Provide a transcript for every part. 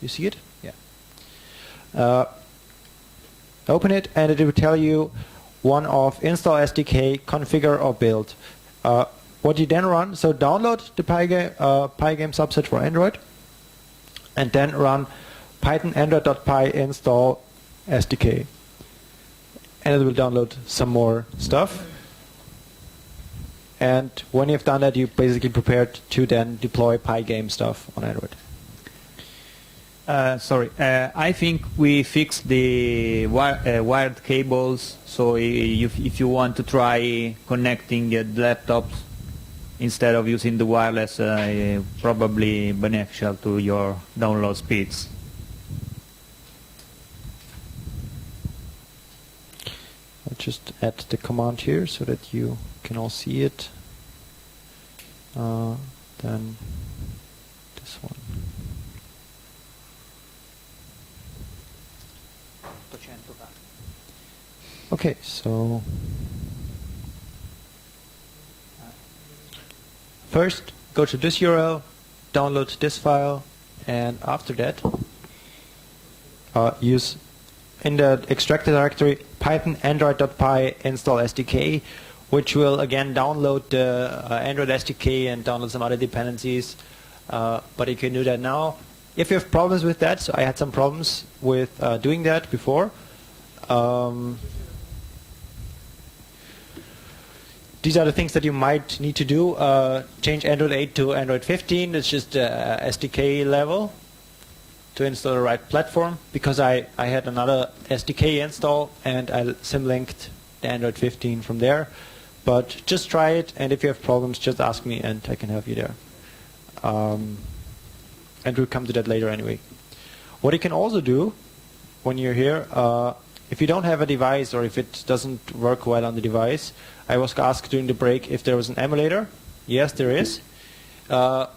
You see it? Yeah. Open it, and it will tell you one of install SDK, configure, or build. What you then run, so download the Pygame subset for Android, and then run python android.py install SDK. And it will download some more stuff. And when you've done that, you're basically prepared to then deploy Pygame stuff on Android. Sorry, I think we fixed the wired cables, so if you want to try connecting the laptops instead of using the wireless, probably beneficial to your download speeds. I'll just add the command here so that you can all see it. Then this one. Okay, so first go to this URL, download this file, and after that use in the extracted directory python android.py install SDK, which will again download the Android SDK and download some other dependencies. But you can do that now. If you have problems with that, so I had some problems with doing that before. These are the things that you might need to do. Change Android 8 to Android 15. It's just SDK level to install the right platform, because I had another SDK install and I symlinked the Android 15 from there. But just try it, and if you have problems, just ask me and I can help you there. And we'll come to that later anyway. What you can also do when you're here, if you don't have a device or if it doesn't work well on the device, I was asked during the break if there was an emulator. Yes, there is. The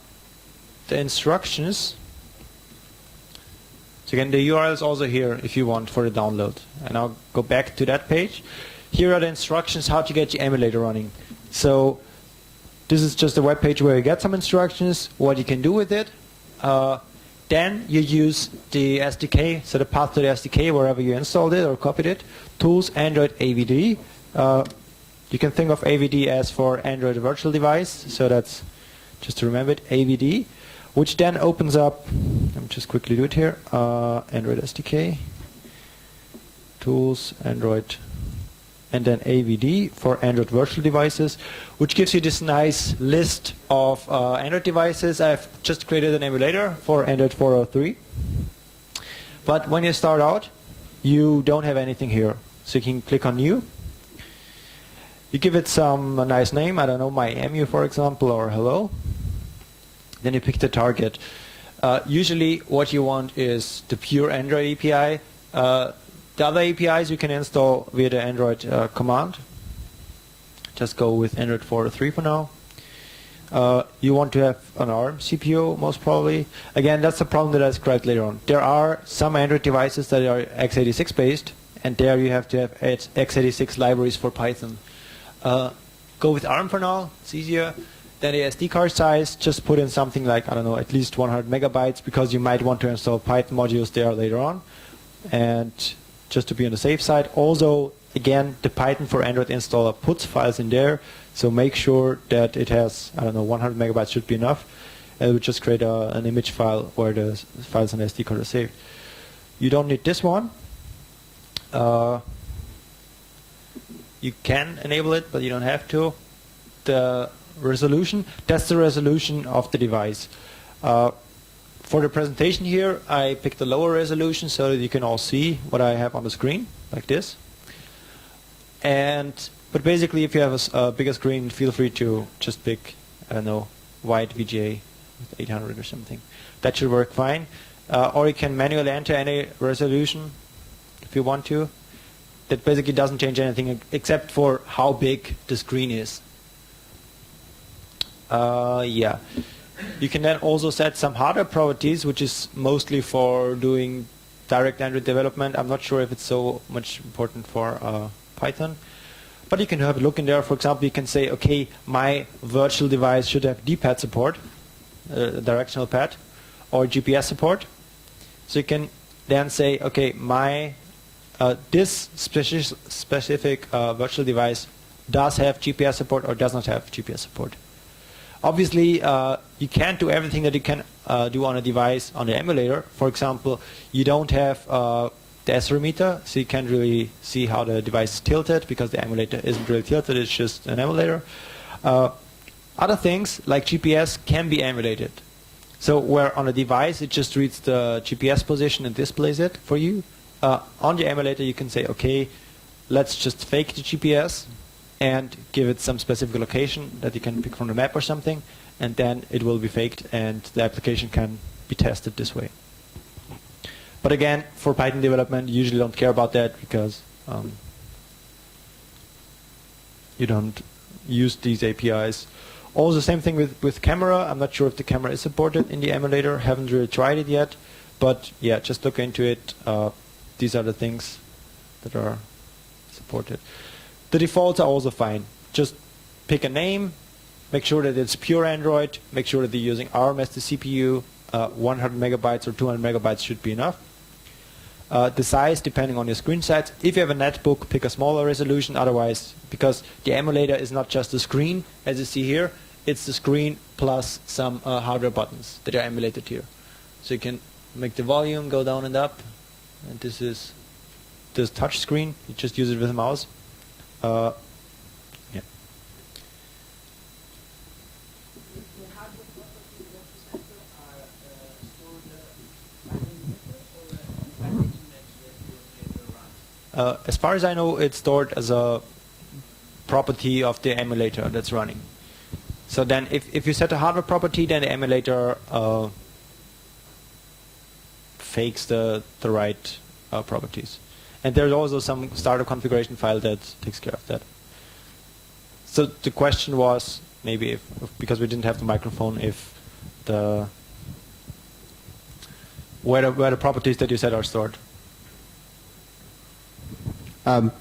instructions, so again, the URL is also here if you want for the download. And I'll go back to that page. Here are the instructions how to get your emulator running. So this is just a web page where you get some instructions, what you can do with it. Then you use the SDK, so the path to the SDK wherever you installed it or copied it. Tools, Android AVD. You can think of AVD as for Android virtual device, so that's just to remember it, AVD, which then opens up, let me just quickly do it here, Android SDK, Tools, Android, and then AVD for Android virtual devices, which gives you this nice list of Android devices. I've just created an emulator for Android 4.03. But when you start out, you don't have anything here. So you can click on New. You give it a nice name, I don't know, my emu for example, or hello. Then you pick the target. Usually what you want is the pure Android API. The other APIs you can install via the Android command. Just go with Android 4.3 for now. You want to have an ARM CPU, most probably. Again, that's the problem that I described later on. There are some Android devices that are x86 based, and there you have to have x86 libraries for Python. Go with ARM for now, it's easier. Then the SD card size, just put in something like, I don't know, at least 100 megabytes, because you might want to install Python modules there later on. And just to be on the safe side. Also, again, the Python for Android installer puts files in there, so make sure that it has, I don't know, 100 megabytes should be enough. And it would just create an image file where the files on the SD card are saved. You don't need this one. You can enable it, but you don't have to. The resolution, that's the resolution of the device. For the presentation here, I picked a lower resolution so that you can all see what I have on the screen, like this. But basically, if you have a bigger screen, feel free to just pick, I don't know, wide VGA with 800 or something. That should work fine. Or you can manually enter any resolution if you want to. That basically doesn't change anything except for how big the screen is. Yeah. You can then also set some hardware properties, which is mostly for doing direct Android development. I'm not sure if it's so much important for Python. But you can have a look in there. For example, you can say, okay, my virtual device should have D-pad support, directional pad, or GPS support. So you can then say, okay, my this specific virtual device does have GPS support or does not have GPS support. Obviously, you can't do everything that you can do on a device on the emulator. For example, you don't have the accelerometer, so you can't really see how the device is tilted because the emulator isn't really tilted, it's just an emulator. Other things like GPS can be emulated. So where on a device it just reads the GPS position and displays it for you. On the emulator you can say, okay, let's just fake the GPS and give it some specific location that you can pick from the map or something, and then it will be faked and the application can be tested this way. But again, for Python development, you usually don't care about that because you don't use these APIs. Also, same thing with camera. I'm not sure if the camera is supported in the emulator. Haven't really tried it yet. But yeah, just look into it. These are the things that are supported. The defaults are also fine. Just pick a name, make sure that it's pure Android, make sure that you're using ARM as the CPU. 100 megabytes or 200 megabytes should be enough. The size, depending on your screen size. If you have a netbook, pick a smaller resolution. Otherwise, because the emulator is not just the screen, as you see here, it's the screen plus some hardware buttons that are emulated here. So you can make the volume go down and up. And this is this touch screen. You just use it with a mouse. Yeah. As far as I know, it's stored as a property of the emulator that's running. So then if you set a hardware property, then the emulator fakes the right properties. And there's also some startup configuration file that takes care of that. So the question was, maybe if because we didn't have the microphone, if where the properties that you set are stored.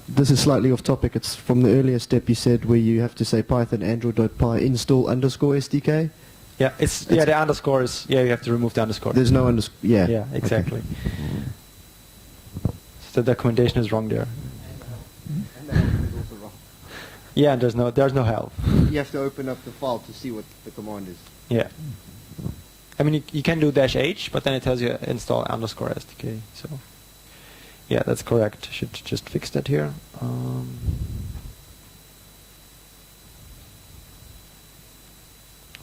This is slightly off topic. It's from the earlier step you said where you have to say Python android.py install _SDK. Yeah, yeah, the underscore is, yeah, you have to remove the underscore. There's no underscore. Yeah. Yeah, exactly. Okay. So the documentation is wrong there. And the help is also wrong. Yeah, and there's no help. You have to open up the file to see what the command is. Yeah. I mean, you can do -h, but then it tells you install _SDK. So, yeah, that's correct. Should just fix that here.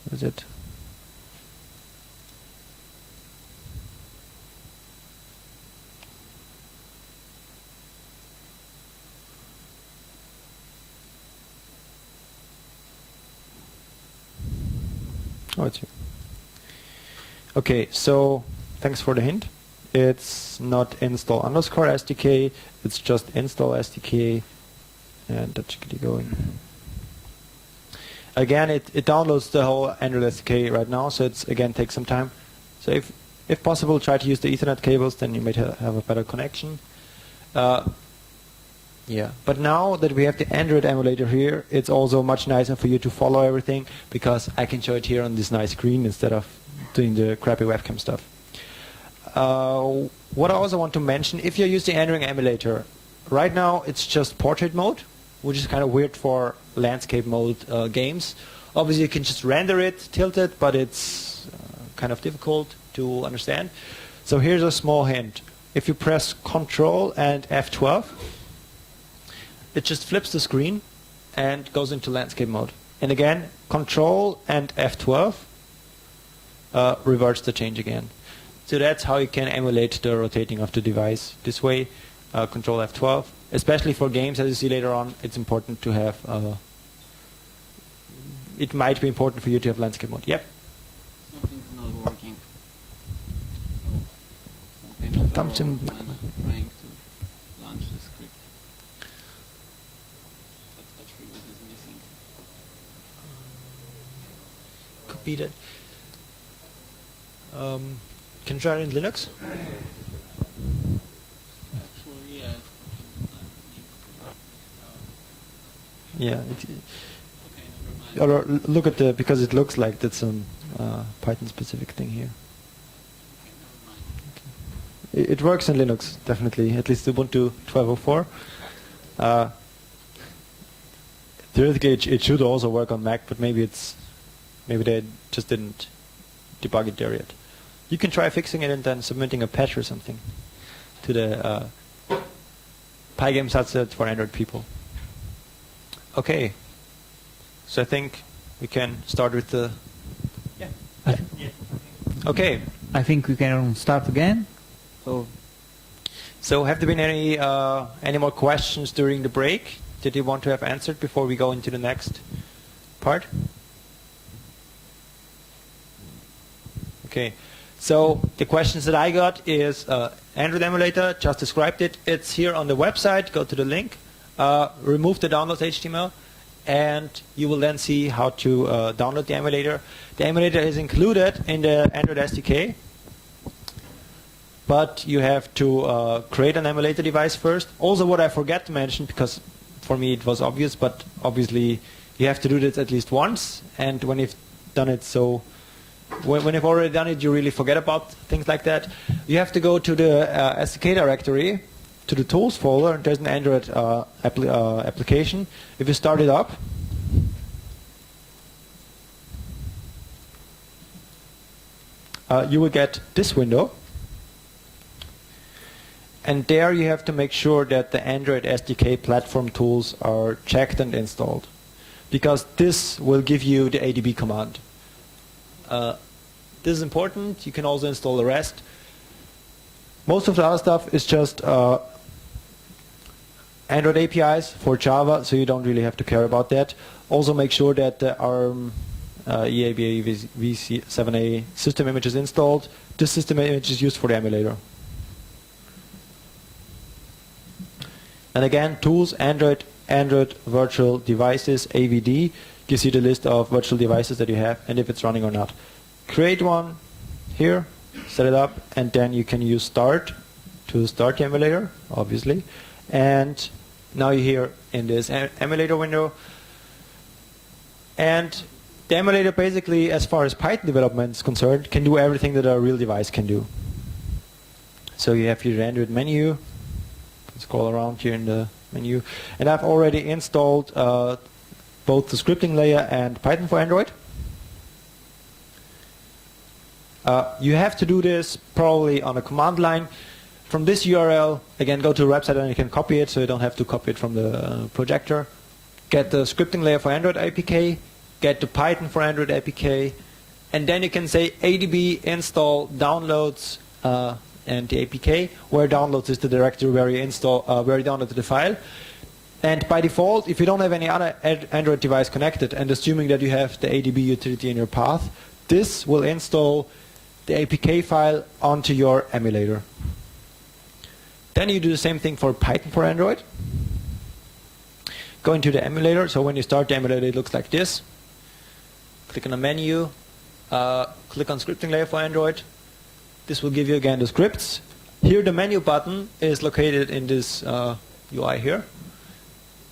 What is it? Oh, it's here. Okay, so thanks for the hint. It's not install _SDK, it's just install SDK, and that should get going. Again, it downloads the whole Android SDK right now, so it's again takes some time. So if possible, try to use the Ethernet cables, then you might have a better connection. Yeah, but now that we have the Android emulator here, it's also much nicer for you to follow everything because I can show it here on this nice screen instead of doing the crappy webcam stuff. What I also want to mention, if you're using Android emulator, right now it's just portrait mode, which is kind of weird for landscape mode games. Obviously you can just render it, tilt it, but it's kind of difficult to understand. So here's a small hint. If you press Ctrl and F12, it just flips the screen and goes into landscape mode. And again, Control and F12 reverts the change again. So that's how you can emulate the rotating of the device. This way, Control F12. Especially for games, as you see later on, it's important to have... it might be important for you to have landscape mode. Yep. Something's not working. Something... Trying to launch the script. Touch reboot is missing. Could be that. Can you try it in Linux? Actually, yeah. Yeah. Okay, never mind. Or look at the, because it looks like that's some Python specific thing here. Okay, never mind. It works in Linux, definitely, at least Ubuntu 12.04. Theoretically, it should also work on Mac, but maybe they just didn't debug it there yet. You can try fixing it and then submitting a patch or something to the Pygame subset for Android people. Okay, so I think we can start with the... Yeah. Okay. I think we can start again. So have there been any more questions during the break that you want to have answered before we go into the next part? Okay. So the questions that I got is Android emulator, just described it. It's here on the website. Go to the link. Remove the downloads HTML, and you will then see how to download the emulator. The emulator is included in the Android SDK, but you have to create an emulator device first. Also, what I forgot to mention, because for me it was obvious, but obviously you have to do this at least once, and when you've done it when you've already done it, you really forget about things like that. You have to go to the SDK directory, to the tools folder, and there's an Android application. If you start it up, you will get this window. And there you have to make sure that the Android SDK platform tools are checked and installed, because this will give you the ADB command. This is important. You can also install the rest. Most of the other stuff is just Android APIs for Java, so you don't really have to care about that. Also make sure that the ARM EABA v7a system image is installed. This system image is used for the emulator. And again, tools, Android virtual devices, AVD, gives you the list of virtual devices that you have and if it's running or not. Create one here, set it up, and then you can use start to start the emulator, obviously. And now you're here in this emulator window. And the emulator basically, as far as Python development is concerned, can do everything that a real device can do. So you have here the Android menu. Scroll around here in the menu. And I've already installed both the scripting layer and Python for Android. You have to do this probably on a command line. From this URL, again, go to the website and you can copy it, so you don't have to copy it from the projector. Get the scripting layer for Android APK, get the Python for Android APK, and then you can say ADB install downloads and the APK, where downloads is the directory where you downloaded the file. And by default, if you don't have any other Android device connected, and assuming that you have the ADB utility in your path, this will install the APK file onto your emulator. Then you do the same thing for Python for Android. Go into the emulator. So when you start the emulator, it looks like this. Click on the menu. Click on scripting layer for Android. This will give you again the scripts. Here the menu button is located in this UI here.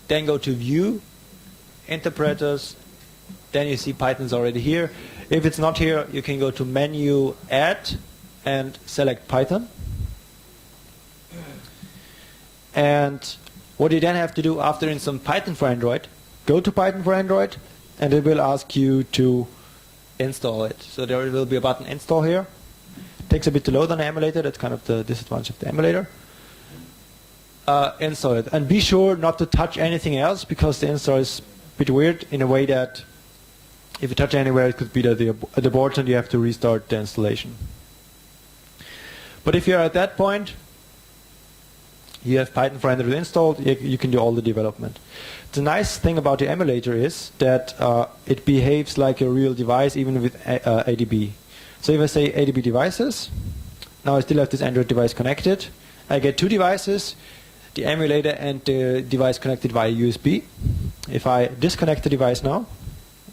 Then go to View, Interpreters. Then you see Python's already here. If it's not here, you can go to Menu, Add, and select Python. And what you then have to do after installing Python for Android, go to Python for Android, and it will ask you to install it. So there will be a button Install here. Takes a bit to load on the emulator. That's kind of the disadvantage of the emulator. Install it. And be sure not to touch anything else, because the install is a bit weird in a way that if you touch anywhere, it could be that the board and you have to restart the installation. But if you're at that point, you have Python for Android installed, you can do all the development. The nice thing about the emulator is that it behaves like a real device, even with ADB. So if I say ADB devices, now I still have this Android device connected. I get two devices, the emulator and the device connected via USB. If I disconnect the device now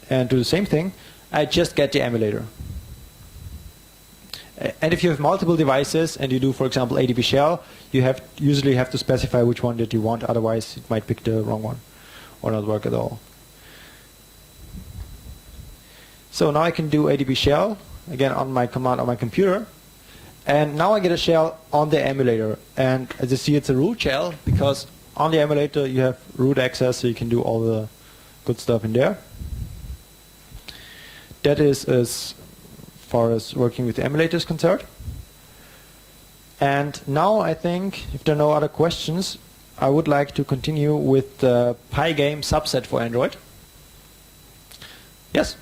and do the same thing, I just get the emulator. And if you have multiple devices and you do, for example, ADB shell, you usually have to specify which one that you want, otherwise it might pick the wrong one or not work at all. So now I can do ADB shell, again on my command on my computer, And now I get a shell on the emulator. And as you see, it's a root shell, because on the emulator you have root access, so you can do all the good stuff in there. That is as far as working with the emulator is concerned. And now I think, if there are no other questions, I would like to continue with the Pygame subset for Android. Yes?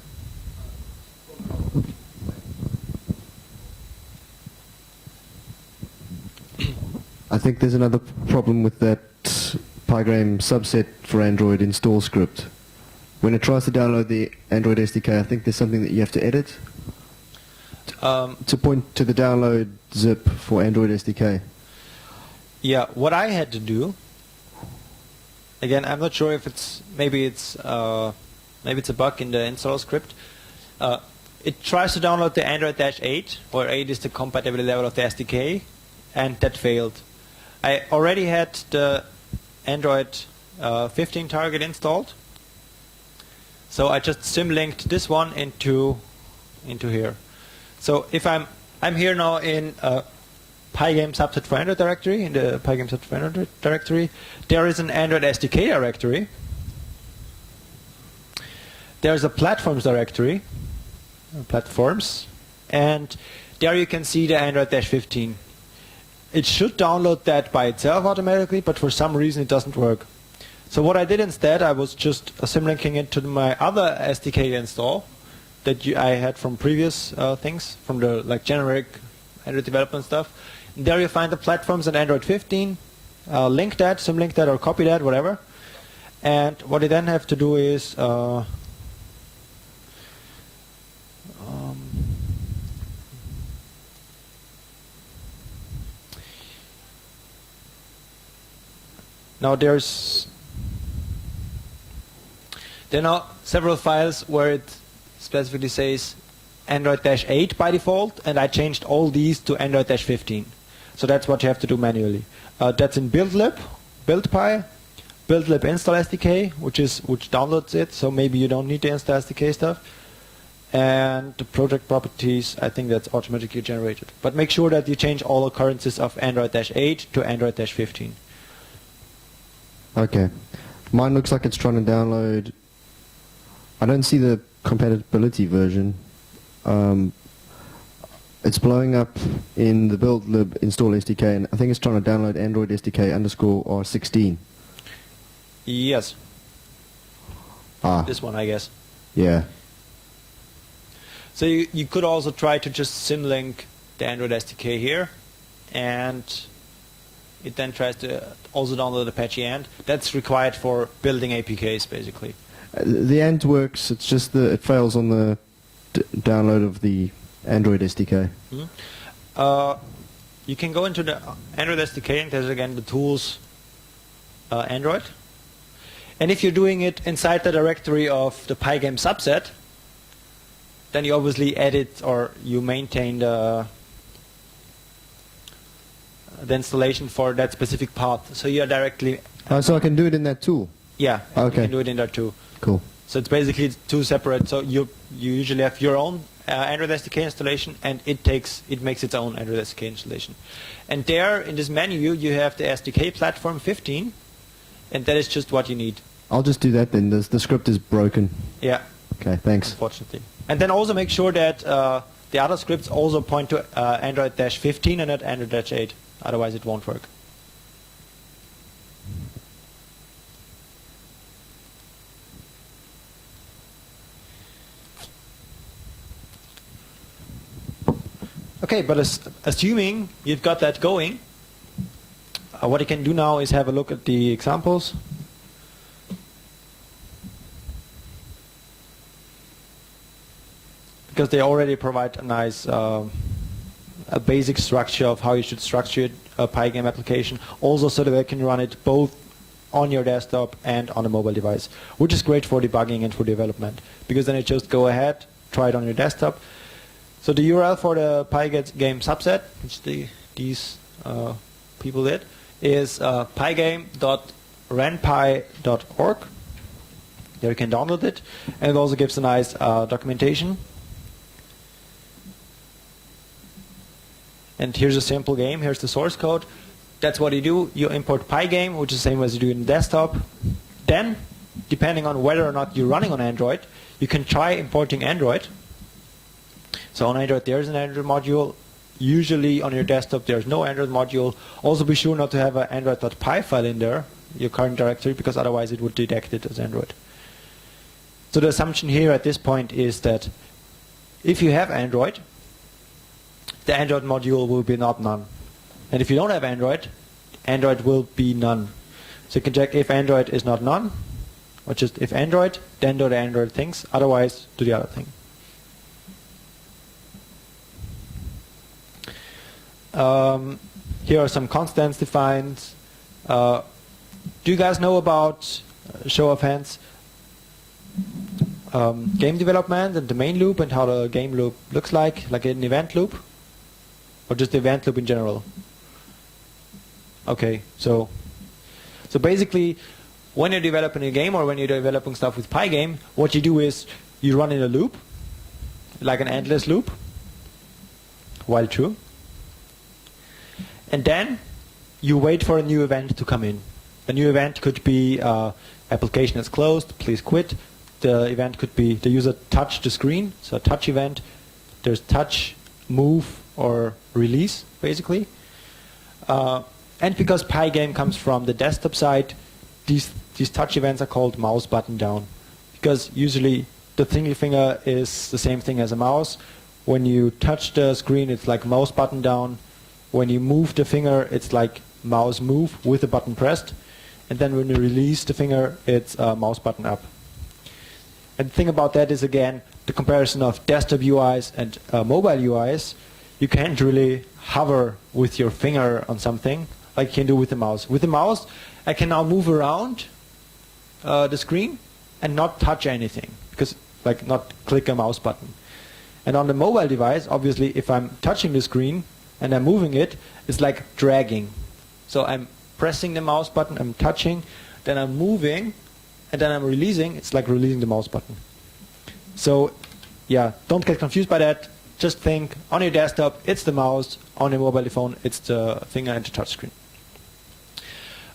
I think there's another problem with that Pygame subset for Android install script. When it tries to download the Android SDK, I think there's something that you have to edit to point to the download zip for Android SDK. Yeah, what I had to do, again, I'm not sure if it's, maybe it's a bug in the install script. It tries to download the Android-8, where 8 is the compatibility level of the SDK, and that failed. I already had the Android 15 target installed, so I just symlinked this one into here. So if I'm here now in Pygame subset for Android directory, in the Pygame subset for Android directory, there is an Android SDK directory. There's a platforms directory, platforms, and there you can see the Android-15. It should download that by itself automatically, but for some reason it doesn't work. So what I did instead, I was just symlinking it to my other SDK install that I had from previous things, from the generic Android development stuff. And there you find the platforms and Android 15. Link that, symlink that, or copy that, whatever. And what you then have to do is now there are now several files where it specifically says Android-8 by default, and I changed all these to Android-15. So that's what you have to do manually. That's in buildlib, buildpy, buildlib install SDK, which downloads it, so maybe you don't need the install SDK stuff. And the project properties, I think that's automatically generated. But make sure that you change all occurrences of Android-8 to Android-15. Okay. Mine looks like it's trying to download. I don't see the compatibility version. It's blowing up in the buildlib install SDK, and I think it's trying to download Android SDK _R16. Yes. This one, I guess. Yeah. So you could also try to just symlink the Android SDK here, and it then tries to also download Apache AND. That's required for building APKs, basically. The AND works. It's just it fails on the download of the Android SDK. Mm-hmm. You can go into the Android SDK, and there's again the tools Android. And if you're doing it inside the directory of the Pygame subset, then you obviously edit or you maintain the installation for that specific path. So you're directly... so I can do it in that tool? Yeah, okay. You can do it in there too. Cool. So it's basically two separate. So you usually have your own Android SDK installation, and it makes its own Android SDK installation. And there, in this menu, you have the SDK platform 15, and that is just what you need. I'll just do that then. The script is broken. Yeah. Okay, thanks. Unfortunately. And then also make sure that the other scripts also point to Android-15 and not Android-8. Otherwise it won't work. Okay, but assuming you've got that going, what you can do now is have a look at the examples. Because they already provide a nice a basic structure of how you should structure a Pygame application, also so that you can run it both on your desktop and on a mobile device, which is great for debugging and for development, because then you just go ahead, try it on your desktop. So the URL for the Pygame subset, which these people did, is pygame.renpy.org. There you can download it, and it also gives a nice documentation. And here's a simple game. Here's the source code. That's what you do. You import Pygame, which is the same as you do in desktop. Then, depending on whether or not you're running on Android, you can try importing Android. So on Android, there's an Android module. Usually on your desktop, there's no Android module. Also be sure not to have an android.py file in there, your current directory, because otherwise it would detect it as Android. So the assumption here at this point is that if you have Android, the Android module will be not none. And if you don't have Android, Android will be none. So you can check if Android is not none, or just if Android, then do the Android things, otherwise do the other thing. Here are some constants defined. Do you guys know about, show of hands, game development and the main loop and how the game loop looks like an event loop? Or just the event loop in general? Okay, so basically, when you're developing a game or when you're developing stuff with Pygame, what you do is you run in a loop, like an endless loop, while true. And then you wait for a new event to come in. A new event could be application is closed, please quit. The event could be the user touched the screen, so a touch event. There's touch, move, or release, basically. And because Pygame comes from the desktop side, these touch events are called mouse button down. Because usually the single finger is the same thing as a mouse. When you touch the screen, it's like mouse button down. When you move the finger, it's like mouse move with the button pressed. And then when you release the finger, it's mouse button up. And the thing about that is, again, the comparison of desktop UIs and mobile UIs. You can't really hover with your finger on something like you can do with the mouse. With the mouse, I can now move around the screen and not touch anything, because like not click a mouse button. And on the mobile device, obviously, if I'm touching the screen and I'm moving it, it's like dragging. So I'm pressing the mouse button, I'm touching, then I'm moving, and then I'm releasing. It's like releasing the mouse button. So yeah, don't get confused by that. Just think, on your desktop, it's the mouse. On your mobile phone, it's the finger and the touch screen.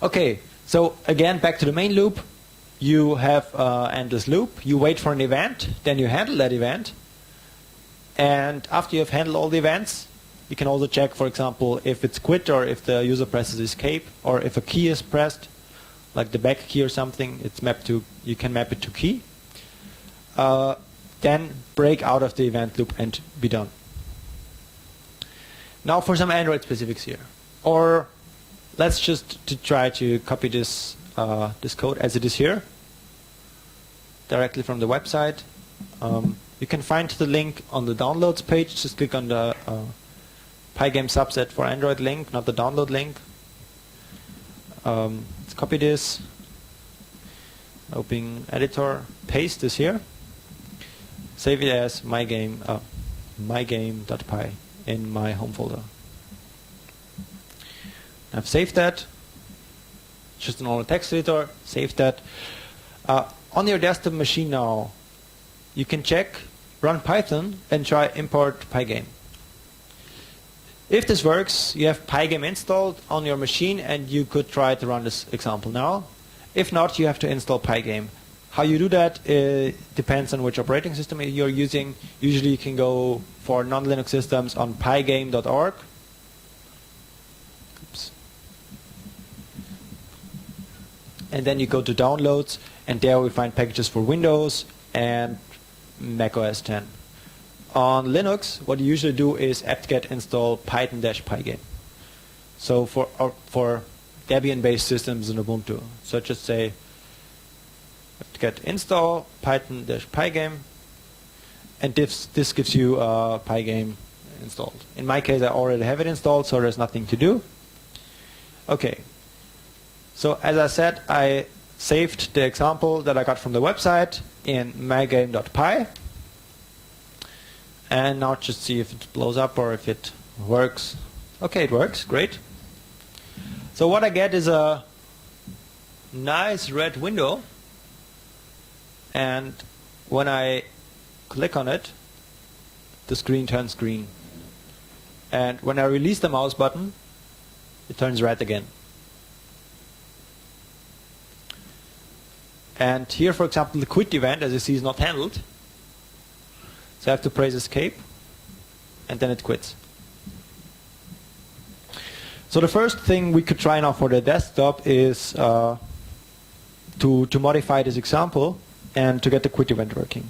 Okay, so again, back to the main loop. You have endless loop. You wait for an event, then you handle that event. And after you have handled all the events, you can also check, for example, if it's quit or if the user presses escape, or if a key is pressed, like the back key or something, it's mapped to, you can map it to key. Then break out of the event loop and be done. Now for some Android specifics here. Or let's just try to copy this this code as it is here, directly from the website. You can find the link on the downloads page. Just click on the Pygame subset for Android link, not the download link. Let's copy this. Open editor, paste this here. Save it as mygame.py in my home folder. I've saved that. Just an normal text editor. Save that. On your desktop machine now, you can check, run Python, and try import Pygame. If this works, you have Pygame installed on your machine, and you could try to run this example now. If not, you have to install Pygame. How you do that depends on which operating system you're using. Usually you can go for non-Linux systems on pygame.org. Oops. And then you go to downloads, and there we find packages for Windows and Mac OS X. On Linux, what you usually do is apt-get install python-pygame. So for Debian-based systems in Ubuntu. So just say apt-get install python-pygame, and this gives you Pygame installed. In my case, I already have it installed, so there's nothing to do. Okay. So as I said, I saved the example that I got from the website in mygame.py. And now just see if it blows up or if it works. Okay, it works. Great. So what I get is a nice red window. And when I click on it, the screen turns green. And when I release the mouse button, it turns red again. And here, for example, the quit event, as you see, is not handled. So I have to press escape, and then it quits. So the first thing we could try now for the desktop is to modify this example and to get the quit event working.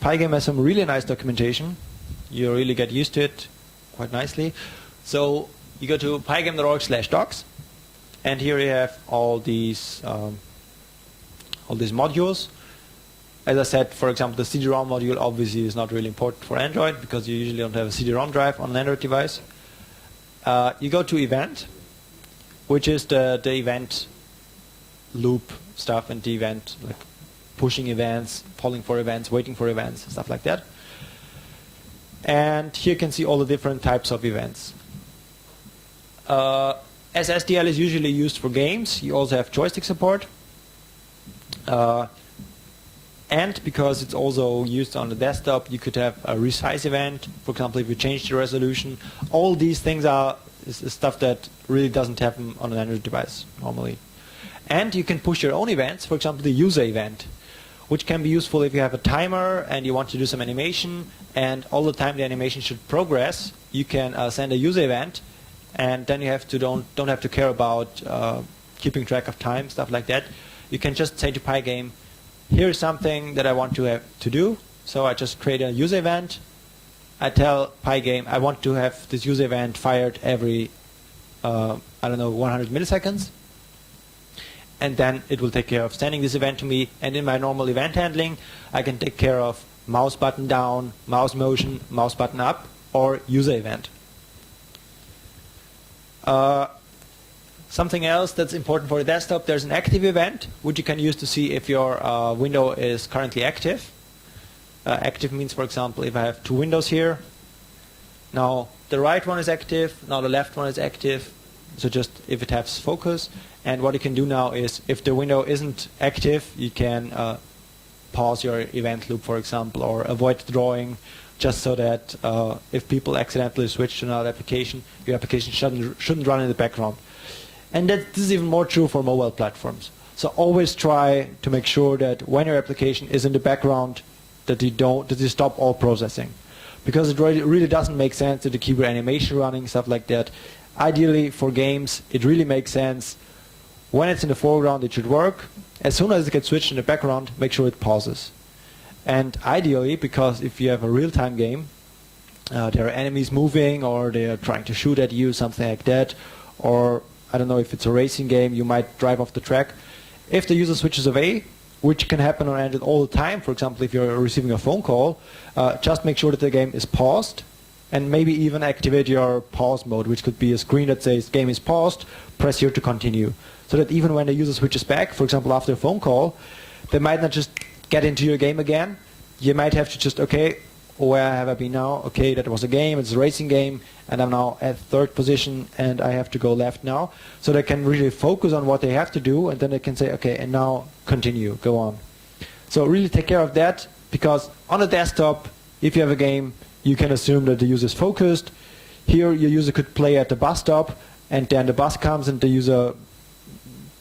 Pygame has some really nice documentation. You really get used to it quite nicely. So you go to pygame.org/docs, and here you have all these modules. As I said, for example, the CD-ROM module obviously is not really important for Android because you usually don't have a CD-ROM drive on an Android device. You go to event, which is the event loop stuff and the event, like pushing events, polling for events, waiting for events, stuff like that. And here you can see all the different types of events. As SDL is usually used for games, you also have joystick support. And because it's also used on the desktop, you could have a resize event. For example, if you change the resolution. All these things are stuff that really doesn't happen on an Android device normally. And you can push your own events, for example, the user event, which can be useful if you have a timer and you want to do some animation, and all the time the animation should progress. You can send a user event, and then you have to don't have to care about keeping track of time, stuff like that. You can just say to Pygame, here's something that I want to do. So I just create a user event. I tell Pygame I want to have this user event fired every 100 milliseconds. And then it will take care of sending this event to me. And in my normal event handling, I can take care of mouse button down, mouse motion, mouse button up, or user event. Something else that's important for the desktop, there's an active event, which you can use to see if your window is currently active. Active means, for example, if I have two windows here, now the right one is active, now the left one is active, so just if it has focus. And what you can do now is, if the window isn't active, you can pause your event loop, for example, or avoid drawing, just so that if people accidentally switch to another application, your application shouldn't run in the background. And this is even more true for mobile platforms. So always try to make sure that when your application is in the background, that you stop all processing, because it really doesn't make sense to keep your animation running, stuff like that. Ideally, for games, it really makes sense. When it's in the foreground, it should work. As soon as it gets switched in the background, make sure it pauses. And ideally, because if you have a real-time game, there are enemies moving, or they are trying to shoot at you, something like that, or I don't know, if it's a racing game, you might drive off the track. If the user switches away, which can happen on Android all the time, for example, if you're receiving a phone call, just make sure that the game is paused, and maybe even activate your pause mode, which could be a screen that says game is paused, press here to continue. So that even when the user switches back, for example, after a phone call, they might not just get into your game again. You might have to just, okay, where have I been now? Okay, that was a game, it's a racing game, and I'm now at third position, and I have to go left now. So they can really focus on what they have to do, and then they can say, okay, and now continue, go on. So really take care of that, because on a desktop, if you have a game, you can assume that the user is focused. Here, your user could play at the bus stop, and then the bus comes, and the user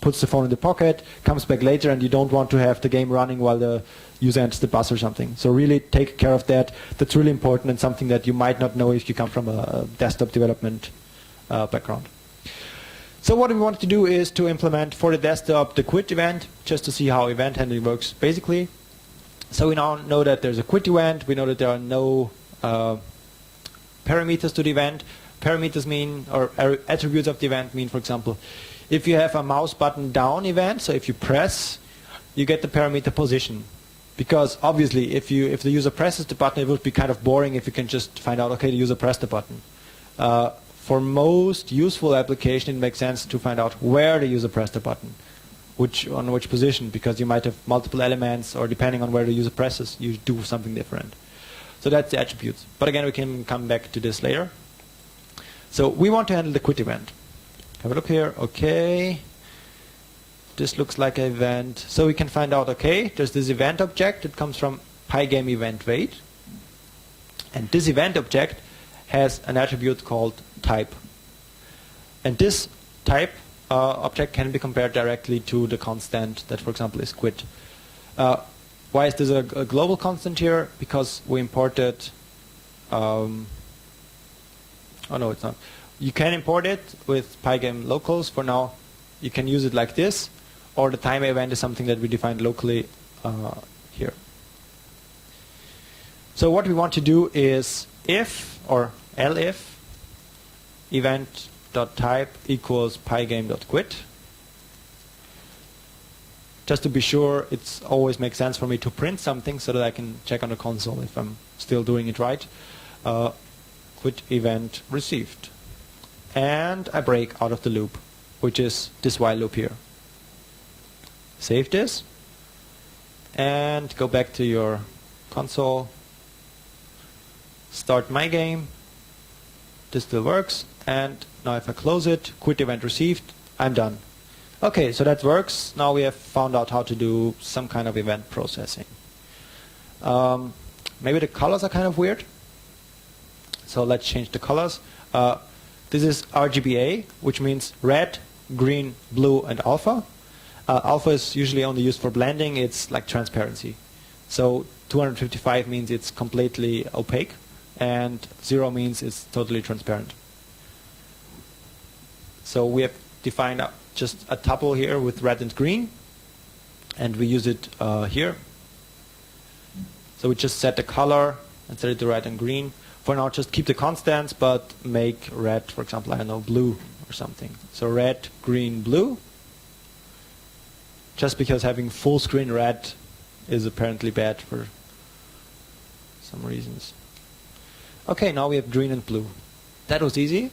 puts the phone in the pocket, comes back later, and you don't want to have the game running while the user enters the bus or something. So really take care of that. That's really important, and something that you might not know if you come from a desktop development background. So what we want to do is to implement for the desktop the quit event, just to see how event handling works basically. So we now know that there's a quit event. We know that there are no parameters to the event. Parameters mean, or attributes of the event mean, for example, if you have a mouse button down event, so if you press, you get the parameter position. Because obviously, if the user presses the button, it would be kind of boring if you can just find out, okay, the user pressed the button. For most useful application, it makes sense to find out where the user pressed the button, on which position, because you might have multiple elements, or depending on where the user presses, you do something different. So that's the attributes. But again, we can come back to this later. So we want to handle the quit event. Have a look here. Okay. This looks like an event. So we can find out, okay, there's this event object that comes from Pygame event wait. And this event object has an attribute called type. And this type object can be compared directly to the constant that, for example, is quit. Why is this a global constant here? Because we imported... oh no, it's not. You can import it with Pygame locals. For now, you can use it like this, or the time event is something that we defined locally here. So what we want to do is if, or elif, event.type equals pygame.quit. Just to be sure, it always makes sense for me to print something so that I can check on the console if I'm still doing it right. Quit event received. And I break out of the loop, which is this while loop here. Save this, and go back to your console. Start my game. This still works. And now if I close it, quit event received, I'm done. Okay, so that works. Now we have found out how to do some kind of event processing. Maybe the colors are kind of weird. So let's change the colors. This is RGBA, which means red, green, blue, and alpha. Alpha is usually only used for blending. It's like transparency. So 255 means it's completely opaque, and 0 means it's totally transparent. So we have defined just a tuple here with red and green, and we use it here. So we just set the color and set it to red and green. For now, just keep the constants, but make red, for example, I don't know, blue or something. So red, green, blue. Just because having full screen red is apparently bad for some reasons. Okay, now we have green and blue. That was easy.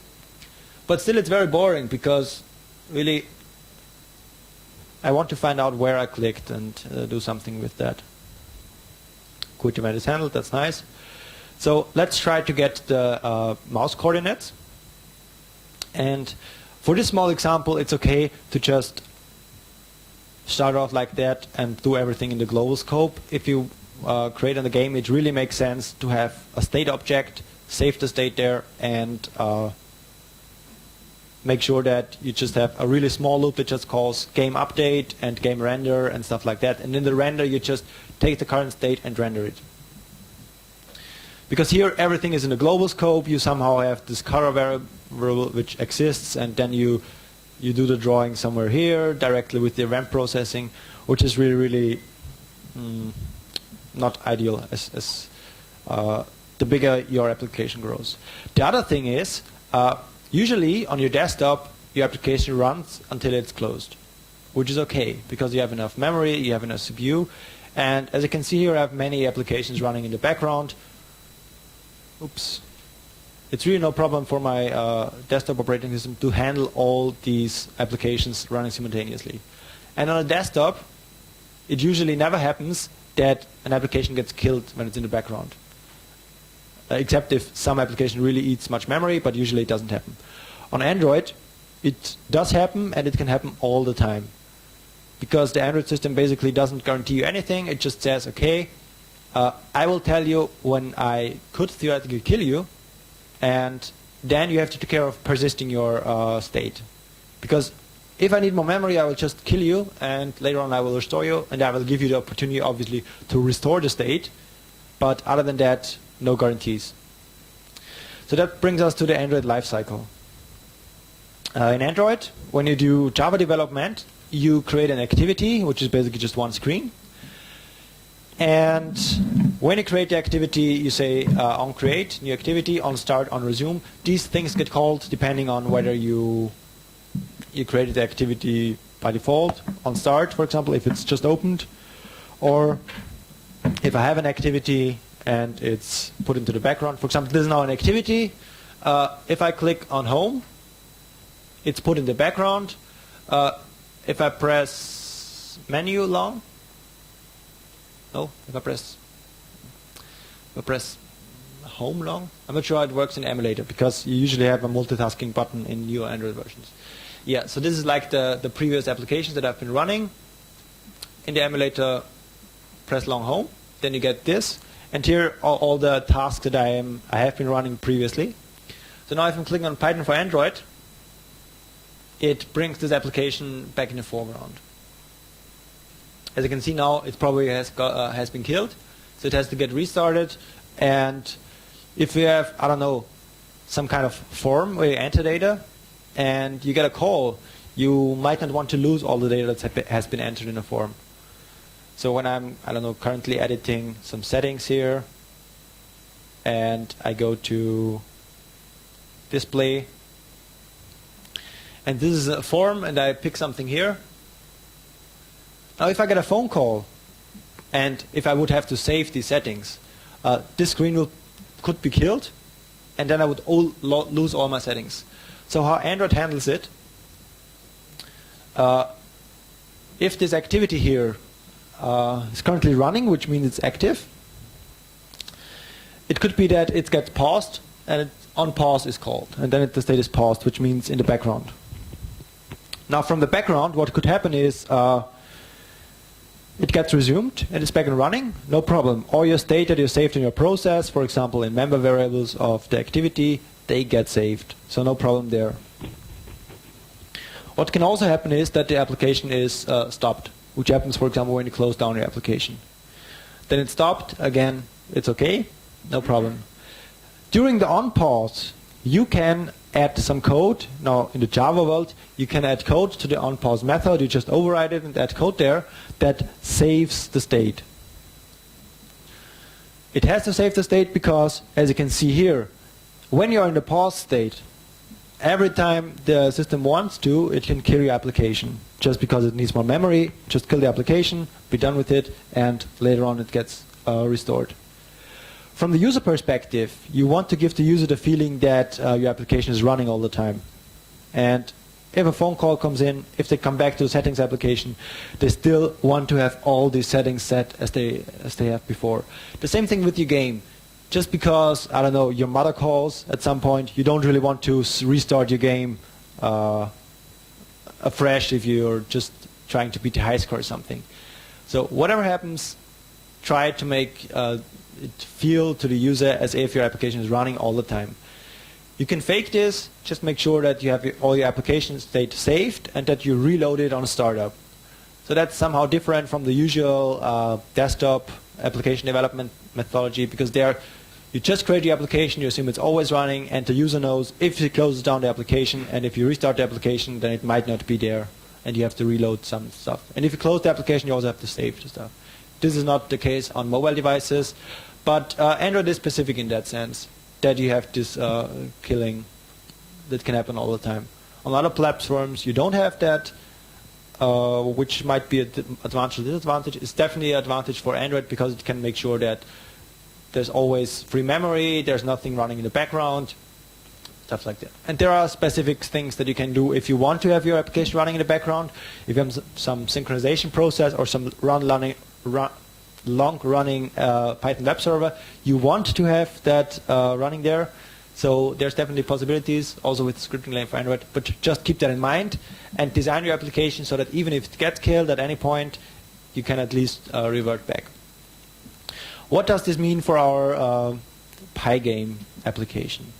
But still it's very boring because really I want to find out where I clicked and do something with that. Quit event is handled, that's nice. So let's try to get the mouse coordinates. And for this small example, it's okay to just start off like that and do everything in the global scope. If you create in the game, it really makes sense to have a state object, save the state there, and make sure that you just have a really small loop that just calls game update and game render and stuff like that. And in the render, you just take the current state and render it. Because here everything is in a global scope, you somehow have this color variable which exists, and then you do the drawing somewhere here directly with the event processing, which is really, really not ideal as the bigger your application grows. The other thing is, usually on your desktop, your application runs until it's closed, which is okay because you have enough memory, you have enough CPU, and as you can see here, I have many applications running in the background. Oops. It's really no problem for my desktop operating system to handle all these applications running simultaneously. And on a desktop, it usually never happens that an application gets killed when it's in the background. Except if some application really eats much memory, but usually it doesn't happen. On Android, it does happen, and it can happen all the time. Because the Android system basically doesn't guarantee you anything. It just says, okay, I will tell you when I could theoretically kill you, and then you have to take care of persisting your state. Because if I need more memory, I will just kill you, and later on I will restore you, and I will give you the opportunity, obviously, to restore the state. But other than that, no guarantees. So that brings us to the Android lifecycle. In Android, when you do Java development, you create an activity, which is basically just one screen. And when you create the activity, you say on create, new activity, on start, on resume. These things get called depending on whether you created the activity by default, on start, for example, if it's just opened, or if I have an activity and it's put into the background. For example, this is now an activity. If I click on home, it's put in the background. If I press menu long, if I press home long, I'm not sure how it works in Emulator because you usually have a multitasking button in newer Android versions. Yeah, so this is like the previous applications that I've been running. In the Emulator, press long home, then you get this, And here are all the tasks that I have been running previously. So now if I'm clicking on Python for Android, it brings this application back in the foreground. As you can see now, it probably has been killed, so it has to get restarted. And if you have, I don't know, some kind of form where you enter data, and you get a call, you might not want to lose all the data that has been entered in a form. So when I'm, I don't know, currently editing some settings here, and I go to display, and this is a form, and I pick something here. Now if I get a phone call, and if I would have to save these settings, this screen could be killed, and then I would lose all my settings. So how Android handles it, if this activity here is currently running, which means it's active, it could be that it gets paused, and Unpause is called, and then the state is paused, which means in the background. Now from the background, what could happen is it gets resumed and it's back and running, no problem. All your state that you saved in your process, for example in member variables of the activity, they get saved, so no problem there. What can also happen is that the application is stopped, which happens, for example, when you close down your application. Then it's stopped, again, it's okay, no problem. During the Unpause, you can add some code. Now, in the Java world, you can add code to the Unpause method. You just override it and add code there that saves the state. It has to save the state because, as you can see here, when you're in the pause state, every time the system wants to, it can kill your application. Just because it needs more memory, just kill the application, be done with it, and later on it gets restored. From the user perspective, you want to give the user the feeling that your application is running all the time. And if a phone call comes in, if they come back to the settings application, they still want to have all these settings set as they have before. The same thing with your game. Just because, I don't know, your mother calls at some point, you don't really want to restart your game afresh if you're just trying to beat the high score or something. So whatever happens, try to make it feel to the user as if your application is running all the time. You can fake this, just make sure that you have all your application state saved and that you reload it on startup. So that's somehow different from the usual desktop application development methodology, because there you just create the application, you assume it's always running, and the user knows if he closes down the application, and if you restart the application, then it might not be there, and you have to reload some stuff. And if you close the application, you also have to save the stuff. This is not the case on mobile devices, but Android is specific in that sense, that you have this killing that can happen all the time. On other platforms, you don't have that, which might be an advantage or disadvantage. It's definitely an advantage for Android because it can make sure that there's always free memory, there's nothing running in the background, stuff like that. And there are specific things that you can do if you want to have your application running in the background. If you have some synchronization process or some long-running Python web server, you want to have that running there. So there's definitely possibilities also with scripting language for Android, but just keep that in mind and design your application so that even if it gets killed at any point, you can at least revert back. What does this mean for our Pygame application?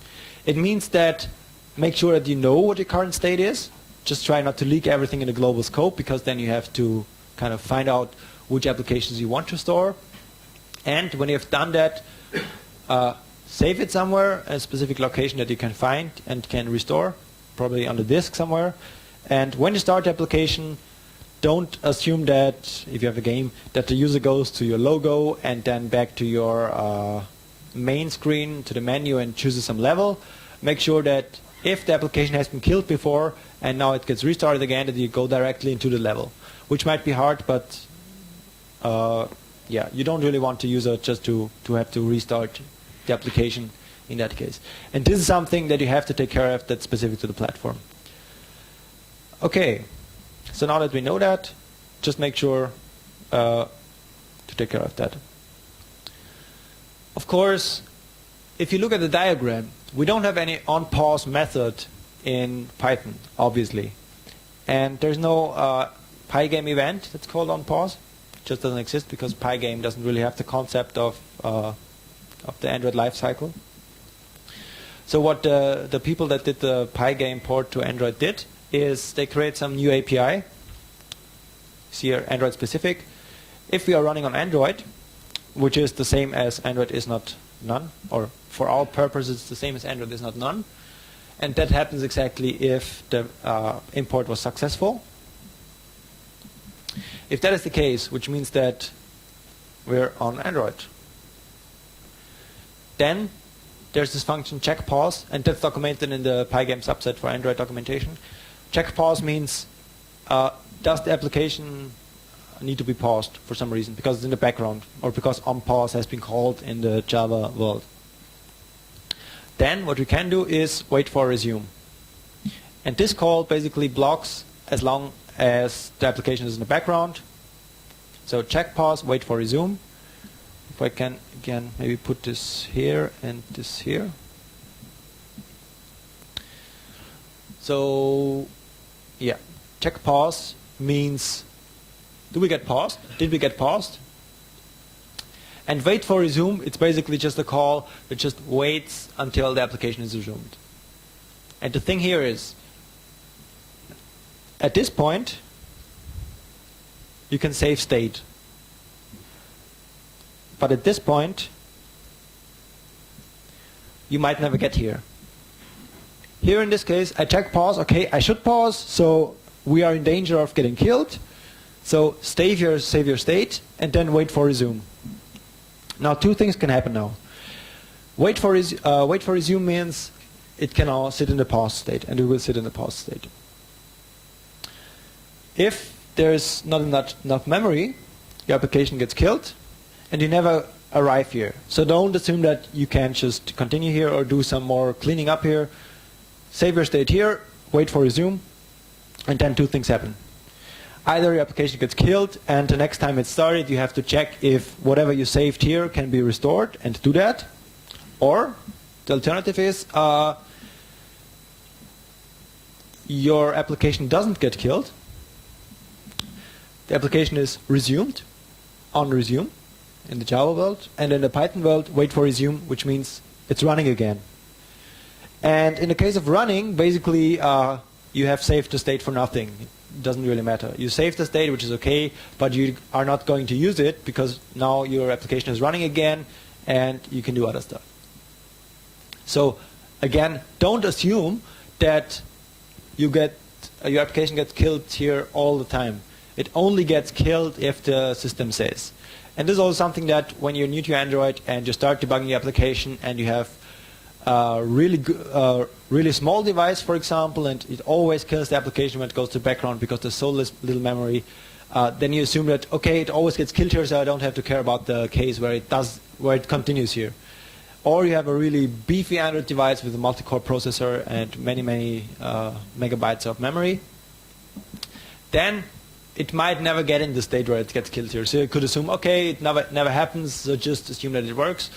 It means that make sure that you know what your current state is. Just try not to leak everything in the global scope, because then you have to kind of find out which applications you want to store. And when you have done that, save it somewhere, a specific location that you can find and can restore, probably on the disk somewhere. And when you start the application, don't assume that, if you have a game, that the user goes to your logo and then back to your main screen, to the menu, and chooses some level. Make sure that if the application has been killed before and now it gets restarted again, that you go directly into the level, which might be hard, but yeah, you don't really want the user just to have to restart the application in that case. And this is something that you have to take care of that's specific to the platform. Okay, so now that we know that, just make sure to take care of that. Of course, if you look at the diagram, we don't have any onPause method in Python, obviously. And there's no Pygame event that's called onPause. just doesn't exist because Pygame doesn't really have the concept of the Android lifecycle. So what the people that did the Pygame port to Android did is they create some new API. See here, Android specific. If we are running on Android, which is the same as Android is not none, or for our purposes it's the same as Android is not none, and that happens exactly if the import was successful. If that is the case, which means that we're on Android, then there's this function check pause, and that's documented in the Pygame subset for Android documentation. Check pause means does the application need to be paused for some reason, because it's in the background, or because Unpause has been called in the Java world. Then what we can do is wait for resume. And this call basically blocks as long as the application is in the background. So check pause, wait for resume. If I can again maybe put this here and this here. So yeah, check pause means do we get paused? Did we get paused? And wait for resume, it's basically just a call that just waits until the application is resumed. And the thing here is, at this point, you can save state. But at this point, you might never get here. Here in this case, I check pause, okay, I should pause, so we are in danger of getting killed. So save your state, and then wait for resume. Now two things can happen now. Wait for resume means it can all sit in the pause state, and it will sit in the pause state. If there's not enough memory, your application gets killed, and you never arrive here. So don't assume that you can just continue here or do some more cleaning up here. Save your state here, wait for resume, and then two things happen. Either your application gets killed, and the next time it's started, you have to check if whatever you saved here can be restored, and do that. Or the alternative is your application doesn't get killed. The application is resumed on resume in the Java world, and in the Python world, wait for resume, which means it's running again. And in the case of running, basically you have saved the state for nothing. It doesn't really matter. You save the state, which is okay, but you are not going to use it because now your application is running again and you can do other stuff. So again, don't assume that your application gets killed here all the time. It only gets killed if the system says. And this is also something that when you're new to Android and you start debugging your application and you have really small device, for example, and it always kills the application when it goes to background because there's so little memory, then you assume that, okay, it always gets killed here, so I don't have to care about the case where it continues here. Or you have a really beefy Android device with a multi-core processor and many megabytes of memory. Then it might never get in the state where it gets killed here. So you could assume, okay, it never happens, so just assume that it works,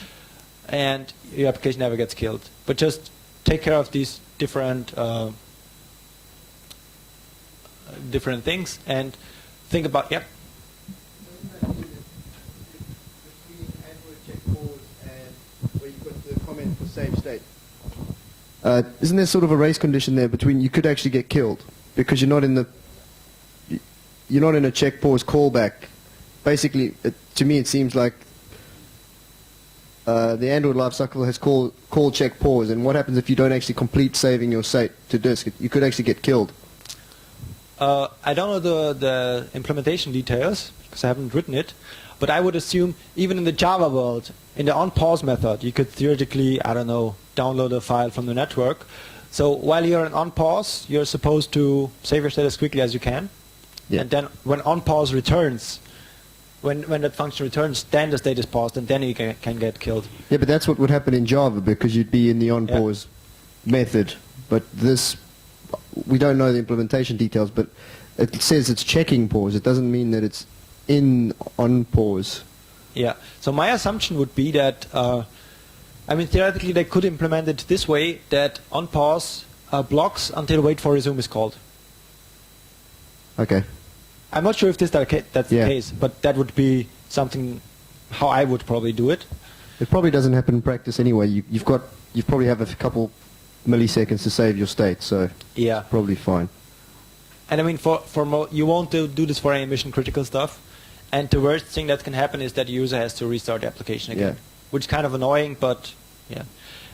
and your application never gets killed. But just take care of these different things and think about, yep. Between Android check pause and where you've got the comment for save state. Isn't there sort of a race condition there between you could actually get killed because you're not in a check pause callback. Basically, to me it seems like the Android lifecycle has call check pause, and what happens if you don't actually complete saving your state to disk? You could actually get killed. I don't know the implementation details because I haven't written it, but I would assume even in the Java world, in the onPause method, you could theoretically, I don't know, download a file from the network. So while you're in onPause, you're supposed to save your state as quickly as you can. Yeah. And then when onPause returns, when that function returns, then the state is paused, and then you can get killed. Yeah, but that's what would happen in Java because you'd be in the onPause method. But this, we don't know the implementation details, but it says it's checking pause. It doesn't mean that it's in onPause. Yeah. So my assumption would be that, theoretically they could implement it this way, that onPause blocks until wait for resume is called. Okay. I'm not sure if that's the Yeah. case, but that would be something how I would probably do it. It probably doesn't happen in practice anyway. You probably have a couple milliseconds to save your state, so Yeah. probably fine. And I mean, you won't do this for any mission critical stuff. And the worst thing that can happen is that the user has to restart the application again, Yeah. which is kind of annoying, but yeah.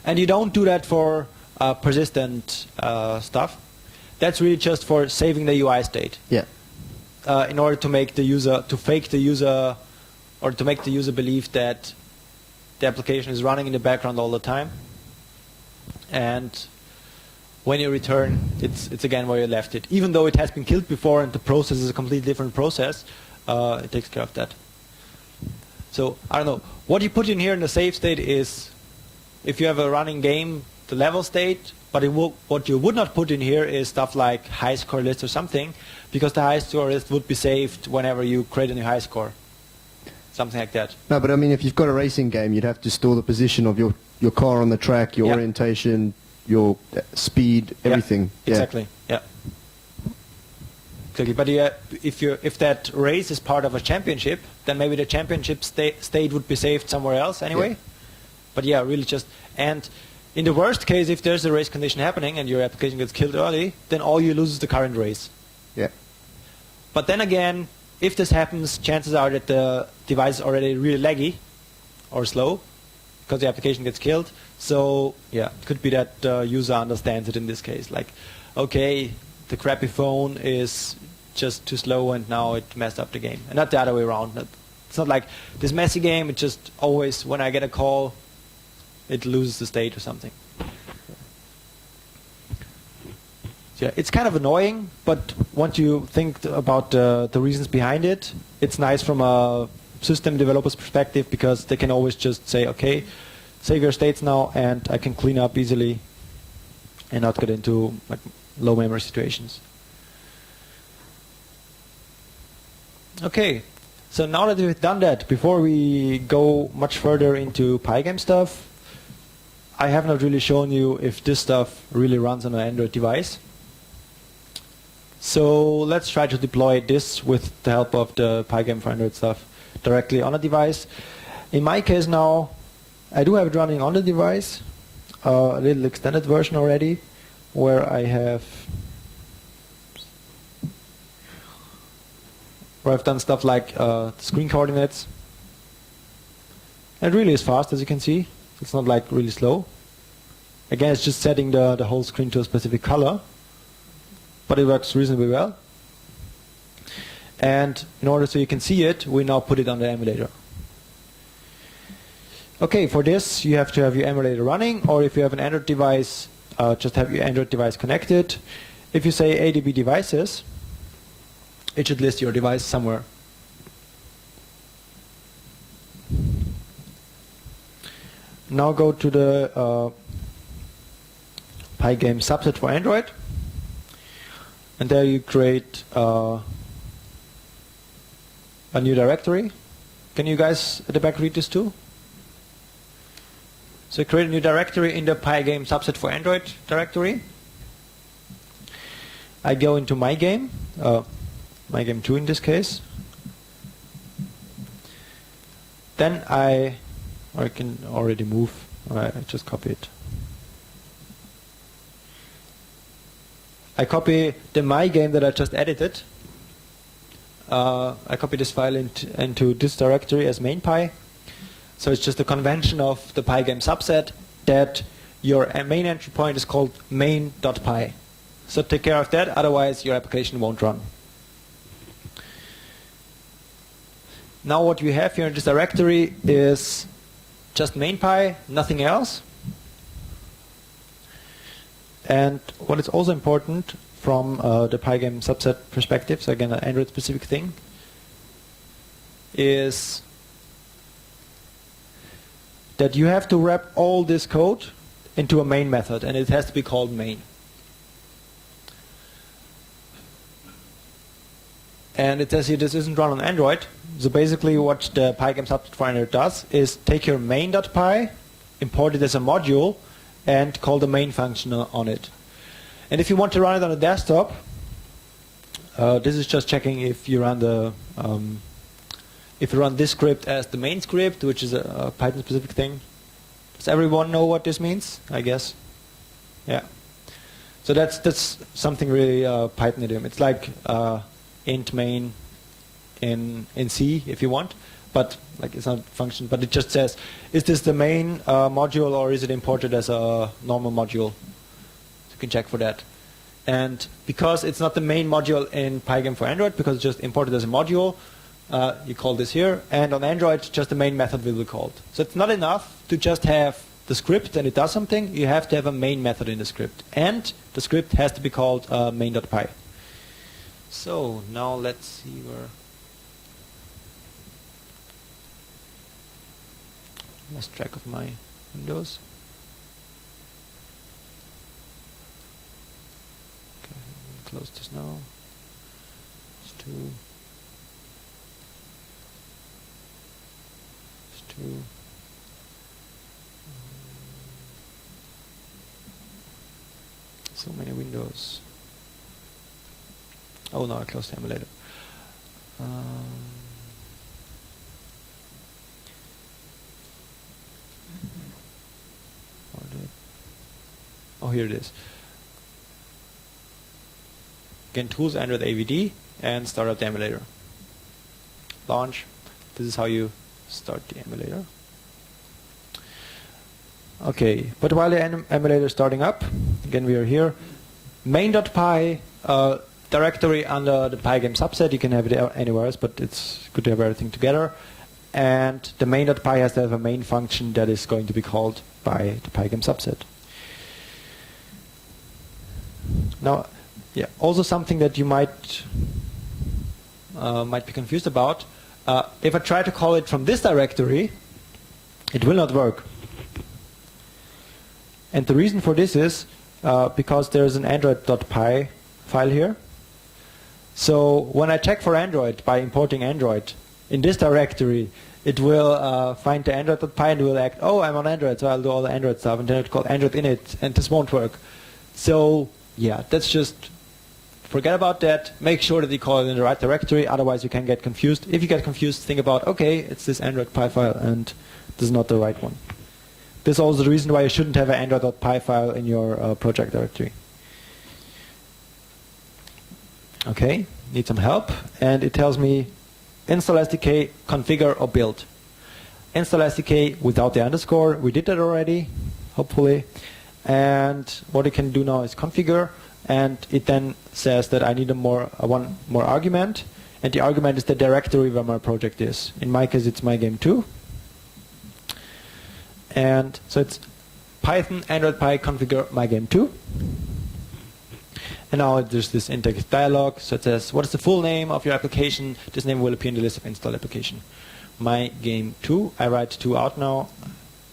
And you don't do that for persistent stuff. That's really just for saving the UI state. Yeah. In order to make the user, to fake the user, or to make the user believe that the application is running in the background all the time. And when you return, it's again where you left it. Even though it has been killed before and the process is a completely different process, it takes care of that. So, I don't know. What you put in here in the save state is, if you have a running game, the level state, but what you would not put in here is stuff like high score list or something, because the high score list would be saved whenever you create a new high score. Something like that. No, but I mean, if you've got a racing game, you'd have to store the position of your car on the track, your Yeah. orientation, your speed, everything. Yeah, exactly. Yeah. Exactly. But if that race is part of a championship, then maybe the championship state would be saved somewhere else anyway. Yeah. But yeah, really just, and in the worst case, if there's a race condition happening and your application gets killed early, then all you lose is the current race. Yeah. But then again, if this happens, chances are that the device is already really laggy or slow because the application gets killed. So yeah, it could be that the user understands it in this case. Like, okay, the crappy phone is just too slow and now it messed up the game. And not the other way around. It's not like this messy game, it just always, when I get a call, it loses the state or something. Yeah, it's kind of annoying, but once you think about the reasons behind it, it's nice from a system developer's perspective because they can always just say, okay, save your states now, and I can clean up easily and not get into like low memory situations. Okay, so now that we've done that, before we go much further into Pygame stuff, I have not really shown you if this stuff really runs on an Android device. So let's try to deploy this with the help of the Pygame for Android stuff directly on a device. In my case now, I do have it running on the device, a little extended version already, where I've done stuff like screen coordinates. It really is fast, as you can see. It's not like really slow. Again, it's just setting the whole screen to a specific color, but it works reasonably well. And in order so you can see it, we now put it on the emulator. Okay, for this you have to have your emulator running, or if you have an Android device, just have your Android device connected. If you say ADB devices, it should list your device somewhere. Now go to the Pygame subset for Android, and there you create a new directory. Can you guys at the back read this too? So create a new directory in the Pygame subset for Android directory. I go into my game, my game 2 in this case. Then I can already move. I just copy it. I copy the my game that I just edited. I copy this file into this directory as main.py. So it's just a convention of the Pygame subset that your main entry point is called main.py. So take care of that, otherwise your application won't run. Now what we have here in this directory is just main.py, nothing else. And what is also important from the Pygame subset perspective, so again an Android specific thing, is that you have to wrap all this code into a main method, and it has to be called main. And it says here this isn't run on Android. So basically what the Pygame subset for Android does is take your main.py, import it as a module, and call the main function on it. And if you want to run it on a desktop, This is just checking if you run the if you run this script as the main script, which is a Python specific thing. Does everyone know what this means? I guess. Yeah. So that's something really Python idiom. It's like int main in C if you want, but like it's not a function. But it just says, is this the main module or is it imported as a normal module? So you can check for that. And because it's not the main module in Pygame for Android, because it's just imported as a module, you call this here. And on Android, just the main method will be called. So it's not enough to just have the script and it does something. You have to have a main method in the script. And the script has to be called main.py. So now let's see where... Lost track of my windows. Okay, close this now. It's 2. It's 2. So many windows. Oh no, I closed the emulator. Oh, here it is. Again, tools, Android AVD, and start up the emulator. Launch. This is how you start the emulator. Okay, but while the emulator is starting up, again we are here. Main.py directory under the Pygame subset. You can have it anywhere else, but it's good to have everything together. And the main.py has to have a main function that is going to be called by the Pygame subset. Now, yeah, also something that you might be confused about. If I try to call it from this directory, it will not work. And the reason for this is because there's an android.py file here. So when I check for Android by importing Android in this directory, it will find the android.py and will act, oh, I'm on Android, so I'll do all the Android stuff, and then it'll call Android init, and this won't work. So yeah, that's just, forget about that. Make sure that you call it in the right directory, otherwise you can get confused. If you get confused, think about, okay, it's this Android.py file, and this is not the right one. This is also the reason why you shouldn't have an Android.py file in your project directory. Okay, need some help, and it tells me install SDK, configure or build. Install SDK without the underscore, we did that already, hopefully. And what it can do now is configure, and it then says that I need one more argument, and the argument is the directory where my project is. In my case, it's my game 2. And so it's Python Android.py configure my game 2. And now there's this in-text dialog, so it says, what is the full name of your application? This name will appear in the list of installed application. My game 2, I write 2 out now,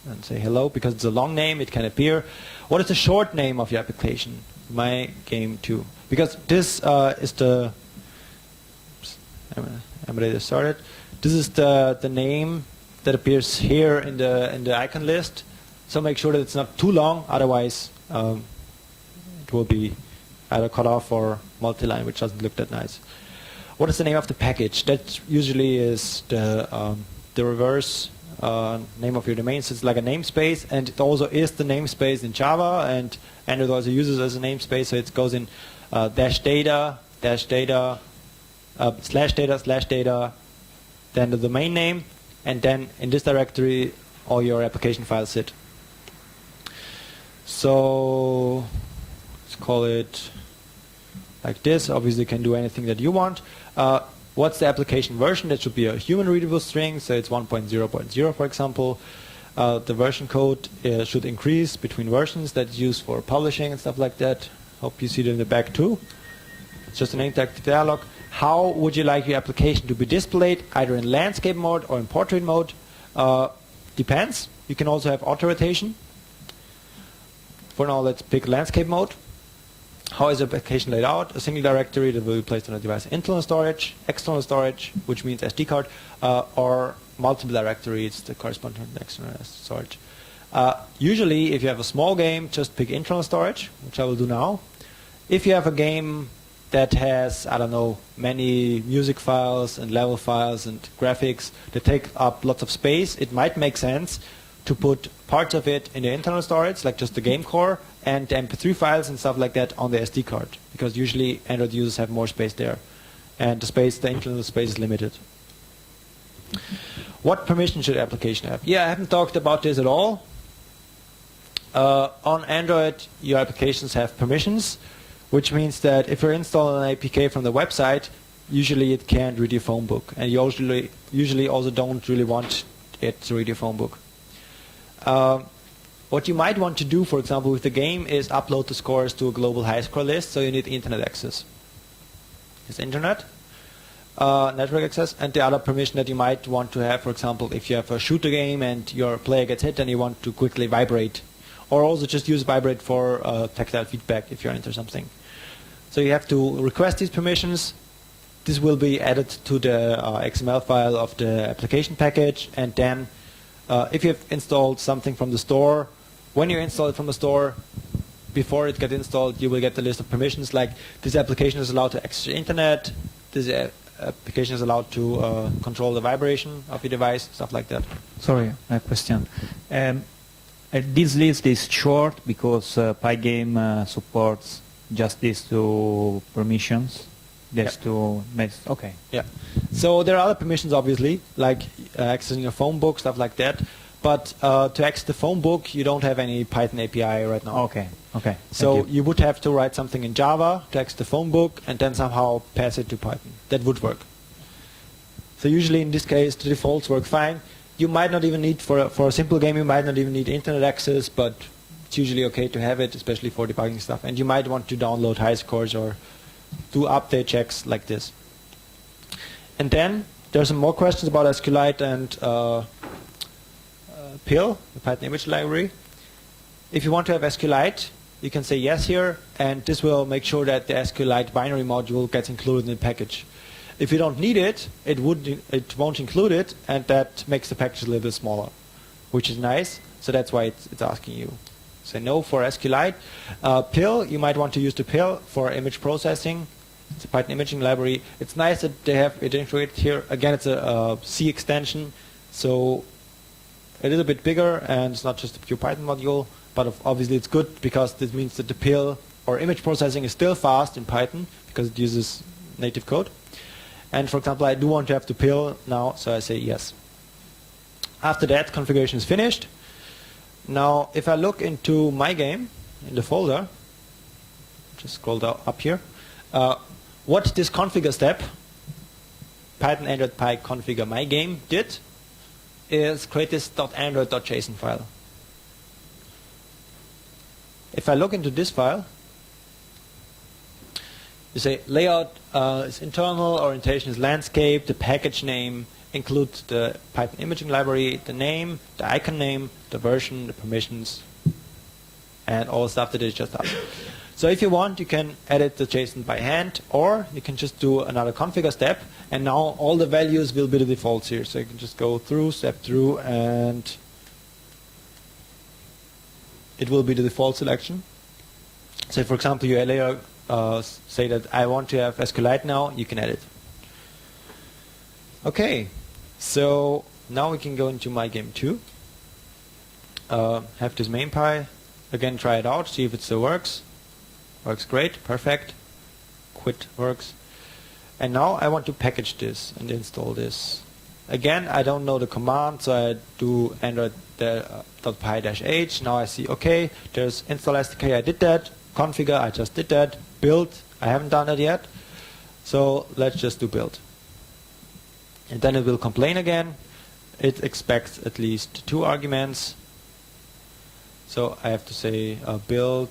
and say hello, because it's a long name, it can appear. What is the short name of your application? My game 2. Because this is the emulator started. This is the name that appears here in the icon list. So make sure that it's not too long, otherwise it will be either cut off or multi-line, which doesn't look that nice. What is the name of the package? That usually is the reverse name of your domain. So it's like a namespace, and it also is the namespace in Java, and Android also uses it as a namespace, so it goes in dash data, slash data, then the domain name, and then in this directory all your application files sit. So let's call it like this. Obviously you can do anything that you want. What's the application version? That should be a human readable string, so it's 1.0.0 for example. The version code should increase between versions. That's used for publishing and stuff like that. Hope you see it in the back too. It's just an interactive dialog. How would you like your application to be displayed, either in landscape mode or in portrait mode? Depends. You can also have auto rotation. For now, let's pick landscape mode. How is the application laid out? A single directory that will be placed on a device. Internal storage, external storage, which means SD card, or multiple directories that correspond to external storage. Usually, if you have a small game, just pick internal storage, which I will do now. If you have a game that has, I don't know, many music files and level files and graphics that take up lots of space, it might make sense to put parts of it in the internal storage, like just the game core, and the MP3 files and stuff like that on the SD card, because usually Android users have more space there, and the internal space is limited. What permission should application have? Yeah, I haven't talked about this at all. On Android, your applications have permissions, which means that if you're installing an APK from the website, usually it can't read your phone book, and you usually also don't really want it to read your phone book. What you might want to do, for example, with the game is upload the scores to a global high score list, so you need internet access. It's internet, network access, and the other permission that you might want to have, for example, if you have a shooter game and your player gets hit and you want to quickly vibrate, or also just use vibrate for tactile feedback if you're into something. So you have to request these permissions. This will be added to the XML file of the application package, and then if you've installed something from the store, when you install it from the store, before it gets installed, you will get the list of permissions, like this application is allowed to access the internet, this application is allowed to control the vibration of your device, stuff like that. Sorry, a question. This list is short because Pygame supports just these two permissions. Just to make okay. Yeah. So there are other permissions, obviously, like accessing your phone book, stuff like that. But to access the phone book, you don't have any Python API right now. Okay. Okay. So you would have to write something in Java to access the phone book, and then somehow pass it to Python. That would work. So usually in this case, the defaults work fine. You might not even need, for a simple game, you might not even need internet access, but it's usually okay to have it, especially for debugging stuff. And you might want to download high scores or do update checks like this. And then there's some more questions about SQLite and PIL, the Python image library. If you want to have SQLite, you can say yes here, and this will make sure that the SQLite binary module gets included in the package. If you don't need it, it won't include it, and that makes the package a little bit smaller, which is nice. So that's why it's asking you. Say no for SQLite. PIL, you might want to use the PIL for image processing. It's a Python imaging library. It's nice that they have it integrated here. Again, it's a C extension, so it is a bit bigger, and it's not just a pure Python module, but obviously it's good because this means that the PIL or image processing is still fast in Python because it uses native code. And for example, I do want to have the PIL now, so I say yes. After that, configuration is finished. Now, if I look into my game in the folder, just scroll down up here, what this configure step, Python Android Py configure my game, did is create this .android.json file. If I look into this file, you say layout is internal, orientation is landscape, the package name includes the Python imaging library, the name, the icon name, the version, the permissions, and all the stuff that is just up. So if you want, you can edit the JSON by hand, or you can just do another configure step, and now all the values will be the defaults here. So you can just go through, step through, and it will be the default selection. So for example, you later say that I want to have SQLite now, you can edit. Okay, so now we can go into my game 2. Have this main py. Again, try it out, see if it still works. Works great, perfect. Quit works. And now I want to package this and install this. Again, I don't know the command, so I do android.py-h. Now I see, okay, there's install SDK, I did that. Configure, I just did that. Build, I haven't done that yet. So let's just do build. And then it will complain again. It expects at least 2 arguments. So I have to say build.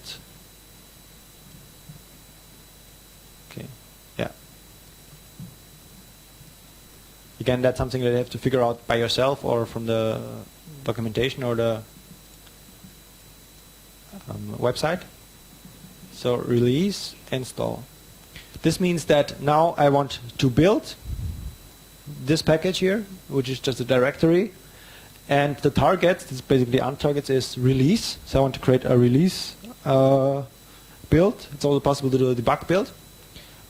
Okay, yeah. Again, that's something that you have to figure out by yourself or from the documentation or the website. So release, install. This means that now I want to build this package here, which is just a directory, and the target, this is basically untargets, is release. So I want to create a release build. It's also possible to do a debug build,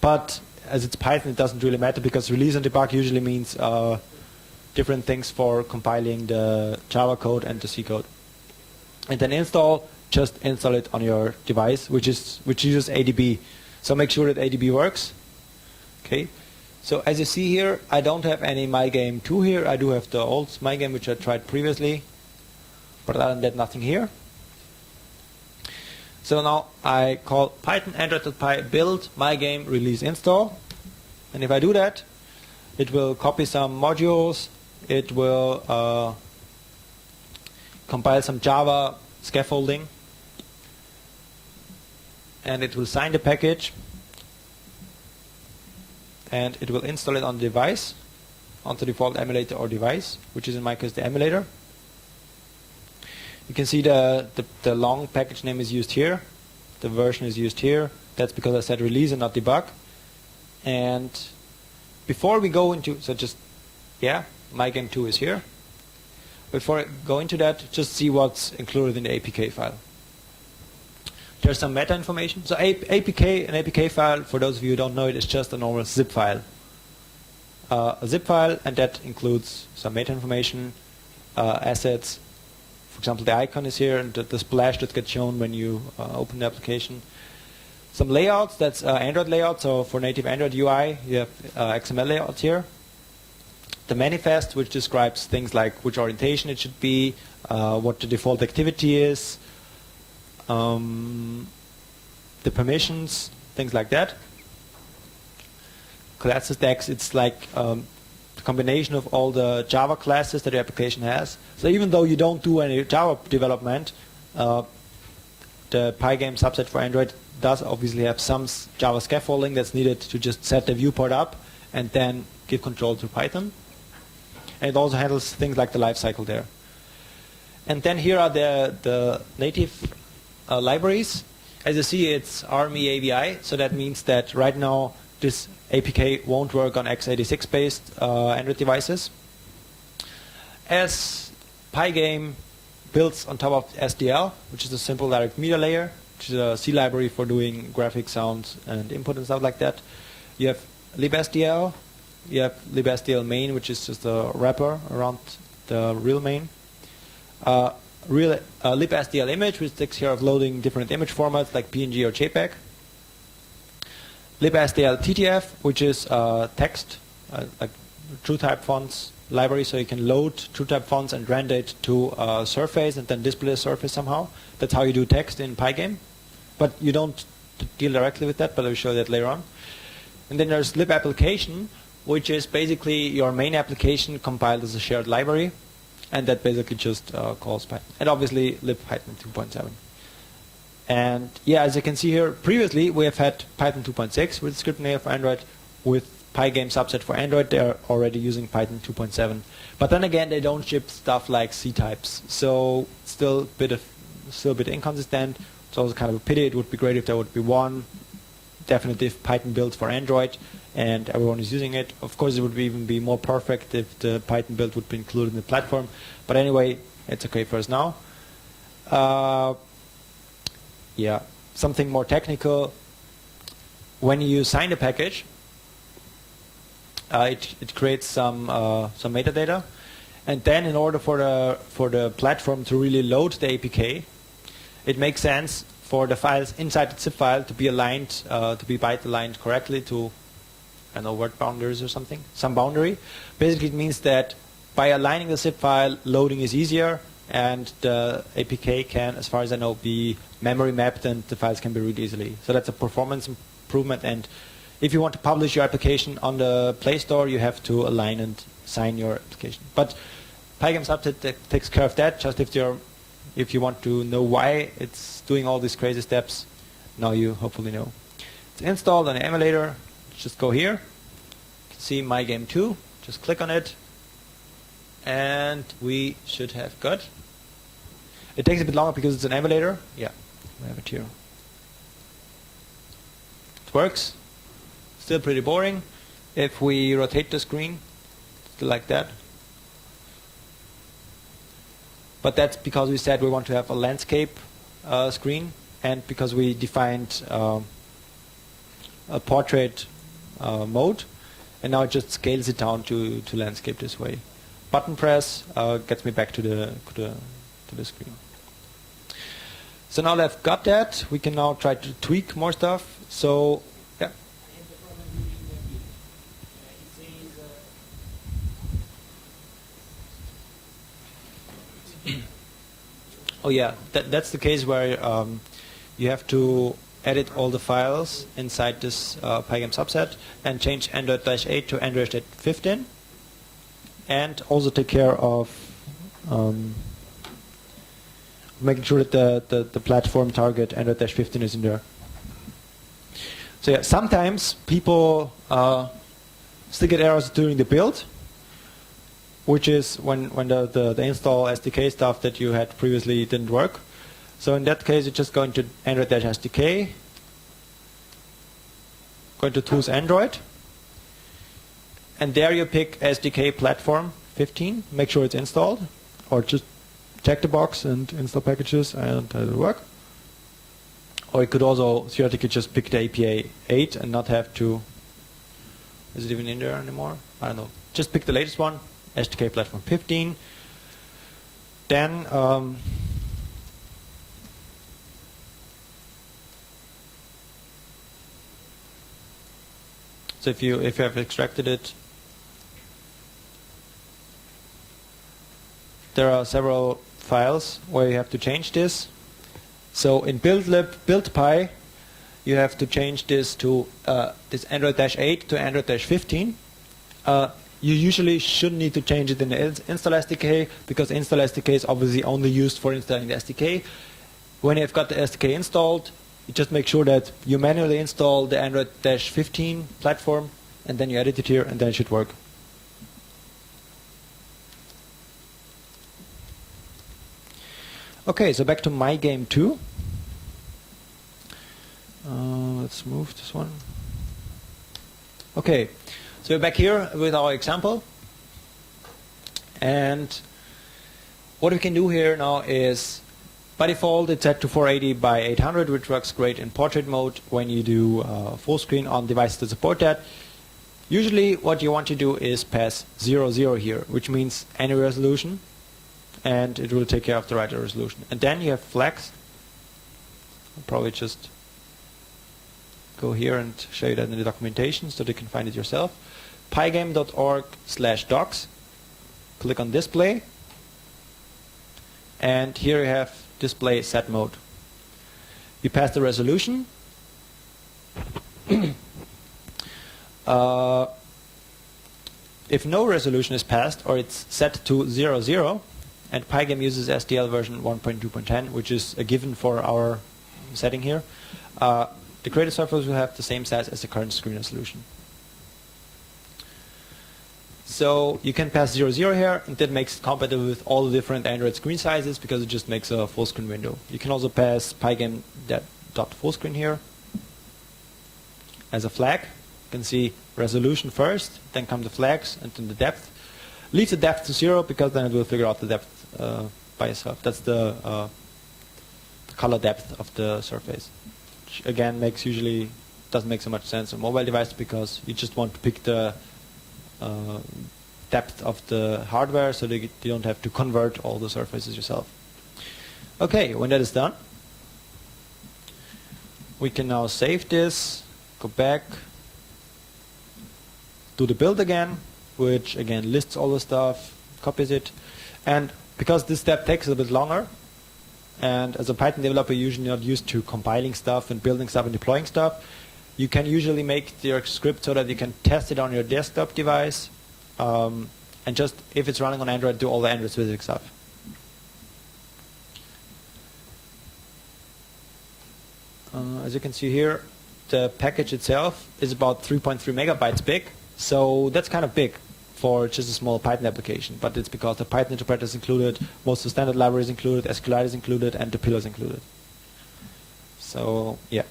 But as it's Python, it doesn't really matter because release and debug usually means different things for compiling the Java code and the C code. And then install, just install it on your device, which uses ADB. So make sure that ADB works. Okay. So as you see here, I don't have any MyGame 2 here. I do have the old MyGame, which I tried previously. But other than that, nothing here. So now I call Python Android.py build MyGame release install. And if I do that, it will copy some modules. It will compile some Java scaffolding. And it will sign the package. And it will install it on the device, onto the default emulator or device, which is in my case the emulator. You can see the long package name is used here. The version is used here. That's because I said release and not debug. And before we go into, so just, yeah, MyGame 2 is here. Before I go into that, just see what's included in the APK file. There's some meta information. So an APK file, for those of you who don't know it, is just a normal zip file. A zip file, and that includes some meta information, assets. For example, the icon is here, and the splash that gets shown when you open the application. Some layouts, that's Android layout. So for native Android UI, you have XML layouts here. The manifest, which describes things like which orientation it should be, what the default activity is, the permissions, things like that. Classes decks, it's like the combination of all the Java classes that your application has. So even though you don't do any Java development, the Pygame subset for Android does obviously have some Java scaffolding that's needed to just set the viewport up and then give control to Python. And it also handles things like the lifecycle there. And then here are the native libraries. As you see, it's ARMY AVI, so that means that right now this APK won't work on x86 based Android devices. As Pygame builds on top of SDL, which is a simple direct media layer, which is a C library for doing graphics, sounds, and input and stuff like that. You have libSDL, you have libSDL main, which is just a wrapper around the real main. libSDL image, which takes care of loading different image formats like PNG or JPEG. libSDL TTF, which is text, like TrueType fonts library, so you can load TrueType fonts and render it to a surface and then display the surface somehow. That's how you do text in Pygame. But you don't deal directly with that, but I'll show that later on. And then there's libapplication, which is basically your main application compiled as a shared library. And that basically just calls Python. And obviously libpython 2.7. And yeah, as you can see here, previously we have had Python 2.6 with script native for Android. With Pygame subset for Android, they're already using Python 2.7. But then again, they don't ship stuff like C types. So still a bit inconsistent. It's also kind of a pity. It would be great if there would be one definitive Python build for Android and everyone is using it. Of course, it would even be more perfect if the Python build would be included in the platform. But anyway, it's okay for us now. Yeah, something more technical. When you sign the package, it creates some metadata, and then in order for the platform to really load the APK, it makes sense for the files inside the zip file to be aligned, to be byte aligned correctly to, I don't know, word boundaries or something, some boundary. Basically, it means that by aligning the zip file, loading is easier, and the APK can, as far as I know, be memory mapped, and the files can be read easily. So that's a performance improvement. And if you want to publish your application on the Play Store, you have to align and sign your application. But Pygame subset takes care of that. Just if you want to know why it's doing all these crazy steps, now you hopefully know. It's installed on the emulator. Just go here. You can see MyGame 2. Just click on it. And we should have got. It takes a bit longer because it's an emulator. Yeah, we have it here. It works. Still pretty boring. If we rotate the screen, still like that. But that's because we said we want to have a landscape screen, and because we defined a portrait mode, and now it just scales it down to landscape this way. Button press gets me back to the screen. So now that I've got that, we can now try to tweak more stuff. So yeah. Oh yeah, that's the case where you have to edit all the files inside this Pygame subset and change Android-8 to Android-15, and also take care of making sure that the platform target Android-15 is in there. So yeah, sometimes people still get errors during the build, which is when the install SDK stuff that you had previously didn't work. So in that case, you just go into Android-SDK, go into Tools Android, and there you pick SDK Platform 15, make sure it's installed, or just check the box and install packages and it'll work. Or you could also theoretically just pick the APA 8 and not have to, is it even in there anymore? I don't know. Just pick the latest one, SDK Platform 15. Then so if you have extracted it, there are several files where you have to change this. So in build.py, you have to change this to this Android-8 to Android-15. You usually shouldn't need to change it in the install SDK, because install SDK is obviously only used for installing the SDK. When you've got the SDK installed, you just make sure that you manually install the Android-15 platform, and then you edit it here, and then it should work. Okay, so back to my game 2. Let's move this one. Okay, so we're back here with our example. And what we can do here now is, by default, it's set to 480 by 800, which works great in portrait mode when you do full screen on devices that support that. Usually what you want to do is pass 00 here, which means any resolution, and it will take care of the right resolution. And then you have flags. I'll probably just go here and show you that in the documentation so that you can find it yourself. Pygame.org/docs. Click on display. And here you have display set mode. You pass the resolution. If no resolution is passed, or it's set to 00, and Pygame uses SDL version 1.2.10, which is a given for our setting here, the created surface will have the same size as the current screen resolution. So you can pass 00 here, and that makes it compatible with all the different Android screen sizes, because it just makes a full screen window. You can also pass Pygame.fullscreen here as a flag. You can see resolution first, then come the flags, and then the depth. Leave the depth to 0, because then it will figure out the depth by itself. That's the color depth of the surface. Which again usually doesn't make so much sense on mobile device, because you just want to pick the depth of the hardware so that you don't have to convert all the surfaces yourself. Okay, when that is done, we can now save this, go back, do the build again, which again lists all the stuff, copies it, and because this step takes a bit longer, and as a Python developer you're usually not used to compiling stuff and building stuff and deploying stuff, you can usually make your script so that you can test it on your desktop device, and just, if it's running on Android, do all the Android specific stuff. As you can see here, the package itself is about 3.3 megabytes big, so that's kind of big for just a small Python application, but it's because the Python interpreter is included, most of the standard libraries included, SQLite is included, and the pillar is included. So yeah,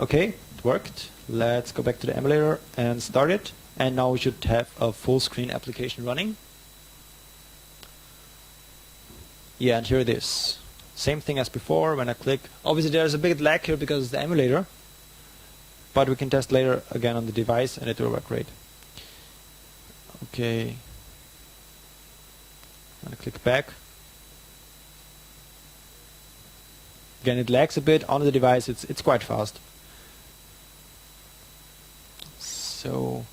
okay, it worked. Let's go back to the emulator and start it, and now we should have a full screen application running. Yeah, and here it is. Same thing as before. When I click, obviously there's a big lag here because it's the emulator, but we can test later again on the device and it will work great. Okay. I'm going to click back. Again, it lags a bit on the device. It's quite fast. So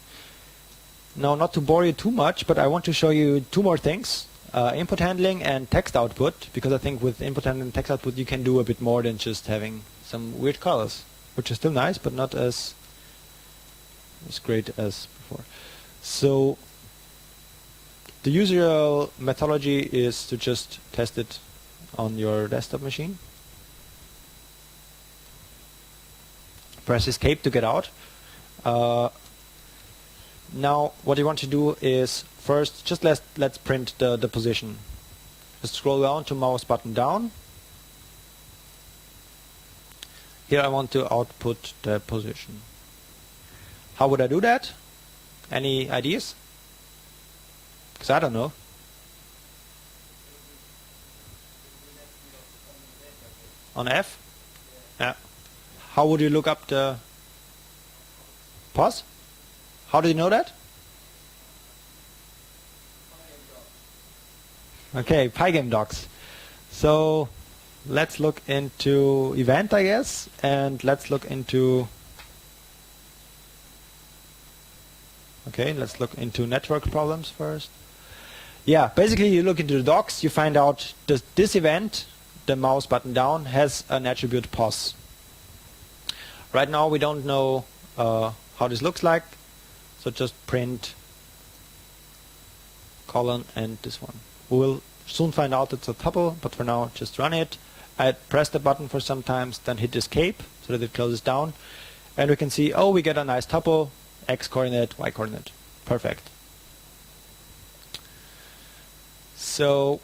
now, not to bore you too much, but I want to show you two more things: input handling and text output. Because I think with input handling and text output, you can do a bit more than just having some weird colors, which is still nice, but not as great as before. So the usual methodology is to just test it on your desktop machine. Press escape to get out. Now what you want to do is first just let's print the position. Just scroll down to mouse button down. Here I want to output the position. How would I do that? Any ideas? Because I don't know. On F? Yeah. How would you look up the pos? How do you know that? Okay, Pygame docs. So let's look into event, I guess, and let's look into network problems first. Yeah, basically you look into the docs, you find out this event, the mouse button down, has an attribute pos. Right now we don't know how this looks like, so just print colon and this one. We will soon find out it's a tuple, but for now just run it. I press the button for some times, then hit escape so that it closes down, and we can see, oh, we get a nice tuple, x coordinate, y coordinate. Perfect. So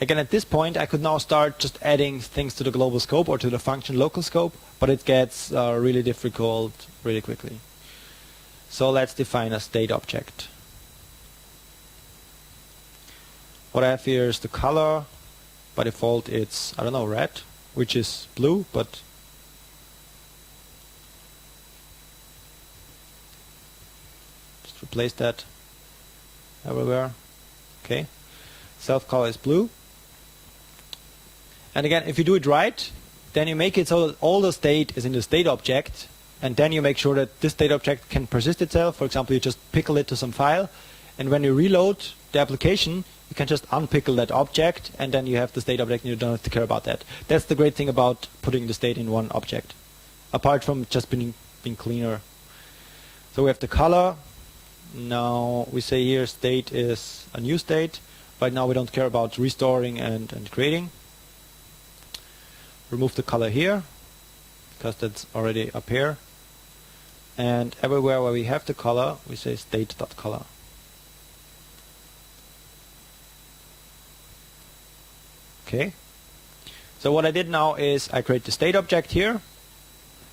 again, at this point, I could now start just adding things to the global scope or to the function local scope, but it gets really difficult really quickly. So let's define a state object. What I have here is the color. By default, it's, I don't know, red, which is blue, but just replace that everywhere. Okay. Self color is blue. And again, if you do it right, then you make it so that all the state is in the state object, and then you make sure that this state object can persist itself. For example, you just pickle it to some file, and when you reload the application, you can just unpickle that object, and then you have the state object and you don't have to care about that. That's the great thing about putting the state in one object, apart from just being cleaner. So we have the color. Now we say here state is a new state. Right now we don't care about restoring and creating. Remove the color here, because that's already up here. And everywhere where we have the color, we say state.color. Okay. So what I did now is I create the state object here.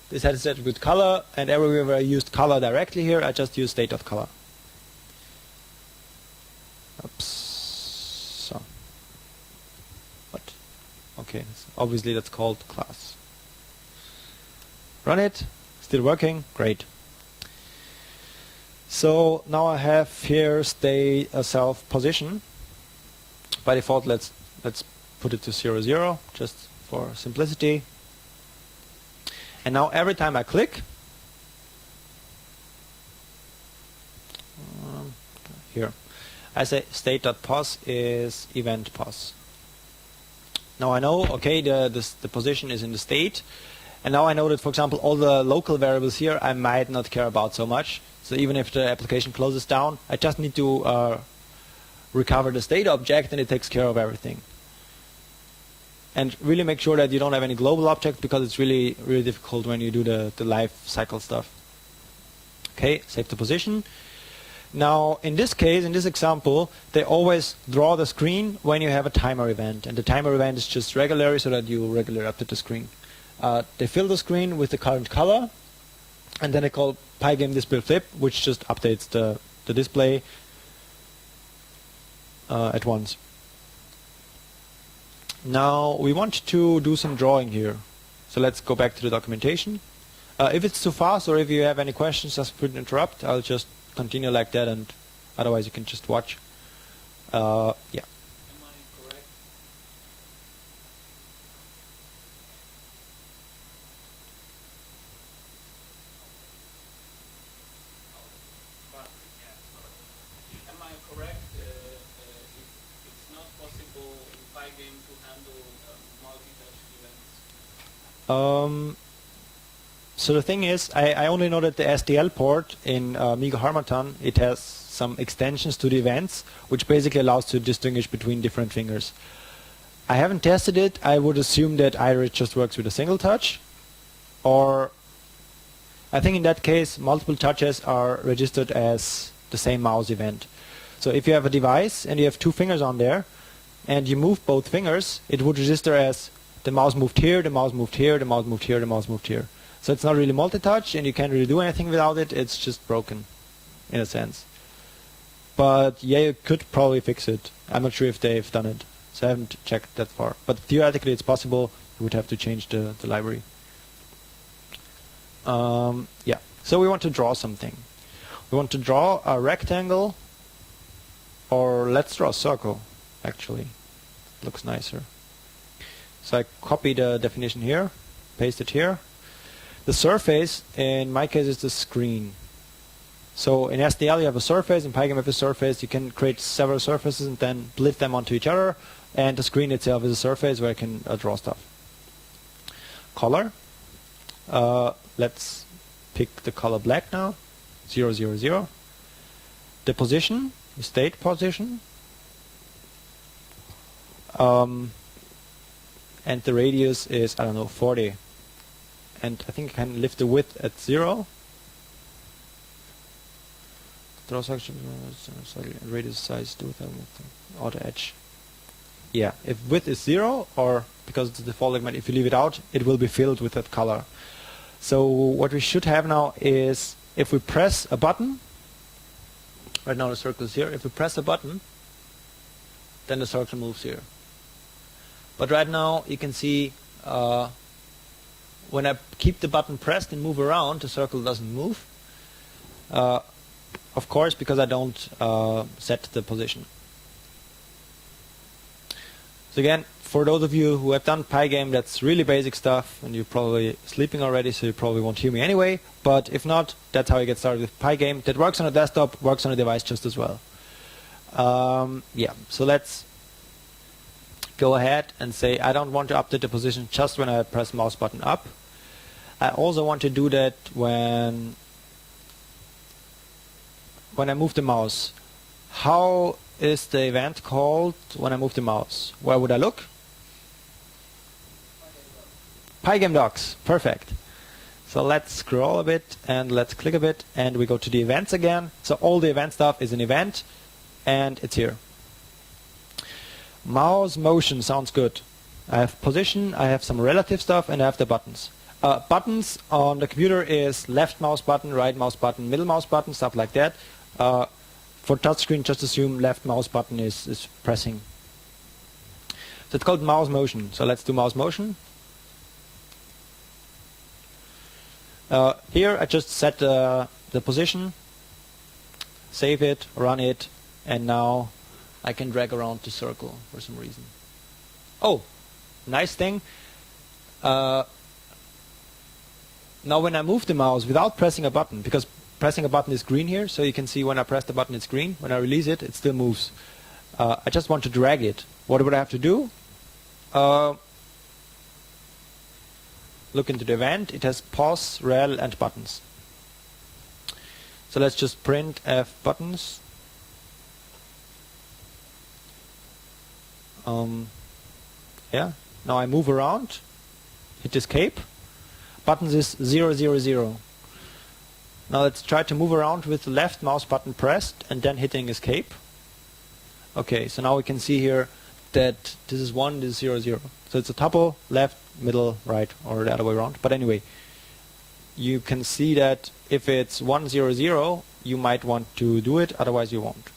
This has its attribute color, and everywhere where I used color directly here, I just use state.color. Oops. So. What? Okay. So obviously that's called class. Run it. Still working. Great. So now I have here state a self position. By default, let's put it to 0, 0, just for simplicity. And now every time I click, here, I say state.pos is event pos. Now I know, okay, the position is in the state, and now I know that, for example, all the local variables here I might not care about so much. So even if the application closes down, I just need to recover the state object, and it takes care of everything. And really make sure that you don't have any global object, because it's really, really difficult when you do the life cycle stuff. Okay, save the position. Now, in this case, in this example, they always draw the screen when you have a timer event. And the timer event is just regularly, so that you regularly update the screen. They fill the screen with the current color, and then they call Pygame display flip, which just updates the display at once. Now we want to do some drawing here. So let's go back to the documentation. If it's too fast or if you have any questions, just put an interrupt. I'll just continue like that, and otherwise you can just watch. Yeah. Am I correct? Am I correct? It's not possible in Pygame to handle multi-touch events. So the thing is, I only know that the SDL port in Amiga Harmattan, it has some extensions to the events, which basically allows to distinguish between different fingers. I haven't tested it. I would assume that either it just works with a single touch, or I think in that case, multiple touches are registered as the same mouse event. So if you have a device and you have two fingers on there, and you move both fingers, it would register as the mouse moved here, the mouse moved here, the mouse moved here, the mouse moved here. So it's not really multi-touch, and you can't really do anything without it. It's just broken, in a sense. But yeah, you could probably fix it. I'm not sure if they've done it, so I haven't checked that far. But theoretically, it's possible. You would have to change the library. Yeah. So we want to draw something. We want to draw a rectangle, or let's draw a circle. Actually, looks nicer. So I copy the definition here, paste it here. The surface, in my case, is the screen. So in SDL you have a surface, in Pygame you have a surface. You can create several surfaces and then lift them onto each other, and the screen itself is a surface where I can draw stuff. Color. Let's pick the color black now, 0, 0, 0. The position, the state position. And the radius is, I don't know, 40. And I think I can lift the width at 0. Draw section, radius size, do it outer edge. Yeah, if width is 0, or because it's the default element, if you leave it out, it will be filled with that color. So what we should have now is, if we press a button, right now the circle is here, if we press a button, then the circle moves here. But right now you can see when I keep the button pressed and move around, the circle doesn't move. Of course, because I don't set the position. So again, for those of you who have done Pygame, that's really basic stuff, and you're probably sleeping already, so you probably won't hear me anyway. But if not, that's how you get started with Pygame. That works on a desktop, works on a device just as well. Yeah, so let's go ahead and say I don't want to update the position just when I press mouse button up. I also want to do that when I move the mouse. How is the event called when I move the mouse? Where would I look? Pygame docs. Perfect. So let's scroll a bit and let's click a bit and we go to the events again. So all the event stuff is an event and it's here. Mouse motion sounds good. I have position, I have some relative stuff, and I have the buttons. Buttons on the computer is left mouse button, right mouse button, middle mouse button, stuff like that. For touchscreen, just assume left mouse button is pressing. So it's called mouse motion. So let's do mouse motion. Here I just set the position, save it, run it, and now I can drag around the circle for some reason. Oh, nice thing. Now when I move the mouse without pressing a button, because pressing a button is green here, so you can see when I press the button it's green. When I release it, it still moves. I just want to drag it. What would I have to do? Look into the event. It has pause, rel, and buttons. So let's just print f buttons. Yeah. Now I move around, hit escape. Buttons is 0, 0, 0. Now let's try to move around with the left mouse button pressed and then hitting escape. Okay, so now we can see here that this is 1, this is 0, 0. So it's a tuple, left, middle, right, or the other way around. But anyway, you can see that if it's 1, 0, 0, you might want to do it, otherwise you won't.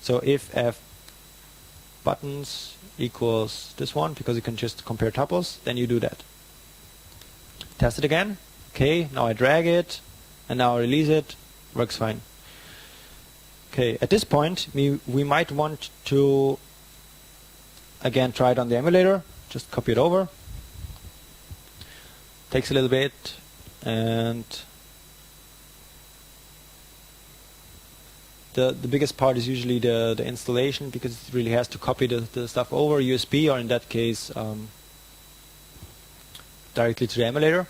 So if f buttons equals this one, because you can just compare tuples, then you do that. test it again. Okay, now I drag it, and now I release it. Works fine. Okay, at this point, we might want to again try it on the emulator. Just copy it over. Takes a little bit, and the biggest part is usually the installation, because it really has to copy the stuff over USB, or in that case directly to the emulator,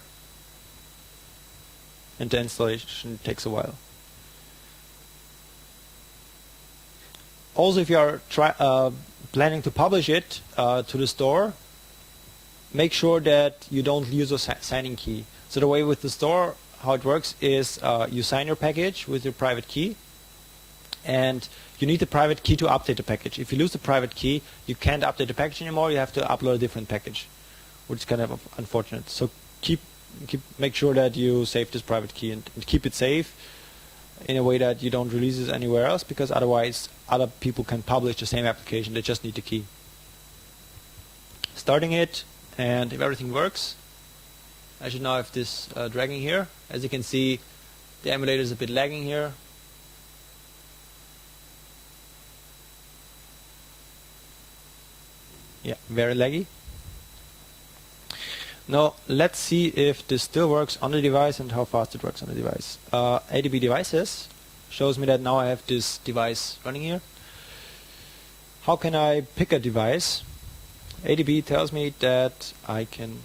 and the installation takes a while. Also, if you are planning to publish it to the store, make sure that you don't use a signing key. So the way with the store, how it works is you sign your package with your private key, and you need the private key to update the package. If you lose the private key, you can't update the package anymore. You have to upload a different package, which is kind of unfortunate. So make sure that you save this private key and keep it safe in a way that you don't release it anywhere else, because otherwise other people can publish the same application. They just need the key. Starting it, and if everything works, I should now have this dragging here. As you can see, the emulator is a bit lagging here. Yeah, very laggy. Now let's see if this still works on the device and how fast it works on the device. ADB devices shows me that now I have this device running here. How can I pick a device? ADB tells me that I can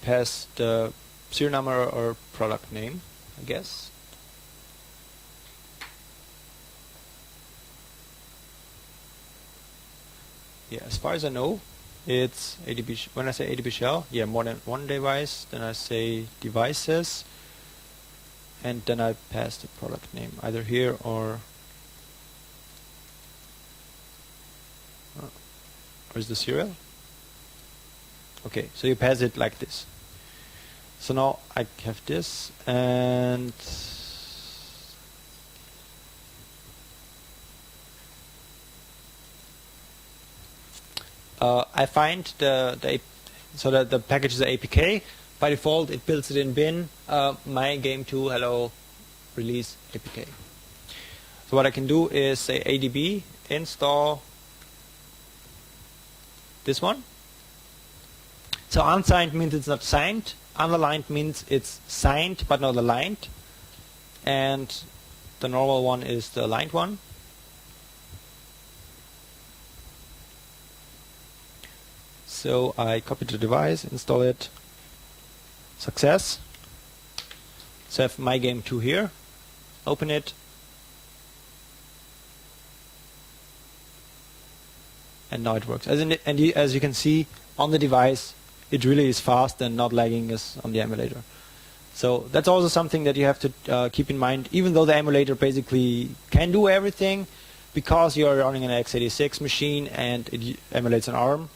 pass the serial number or product name, I guess. Yeah, as far as I know, it's ADB. When I say ADB shell, yeah, more than one device. Then I say devices, and then I pass the product name either here or is the serial? Okay, so you pass it like this. So now I have this, and I find the package is an APK. By default, it builds it in bin. My game2 hello release APK. So what I can do is say ADB install this one. So unsigned means it's not signed. Underlined means it's signed but not aligned. And the normal one is the aligned one. So I copy the device, install it, success. So I have my game2 here, open it, and now it works. As you can see on the device, it really is fast and not lagging as on the emulator. So that's also something that you have to keep in mind. Even though the emulator basically can do everything, because you are running an x86 machine and it emulates an ARM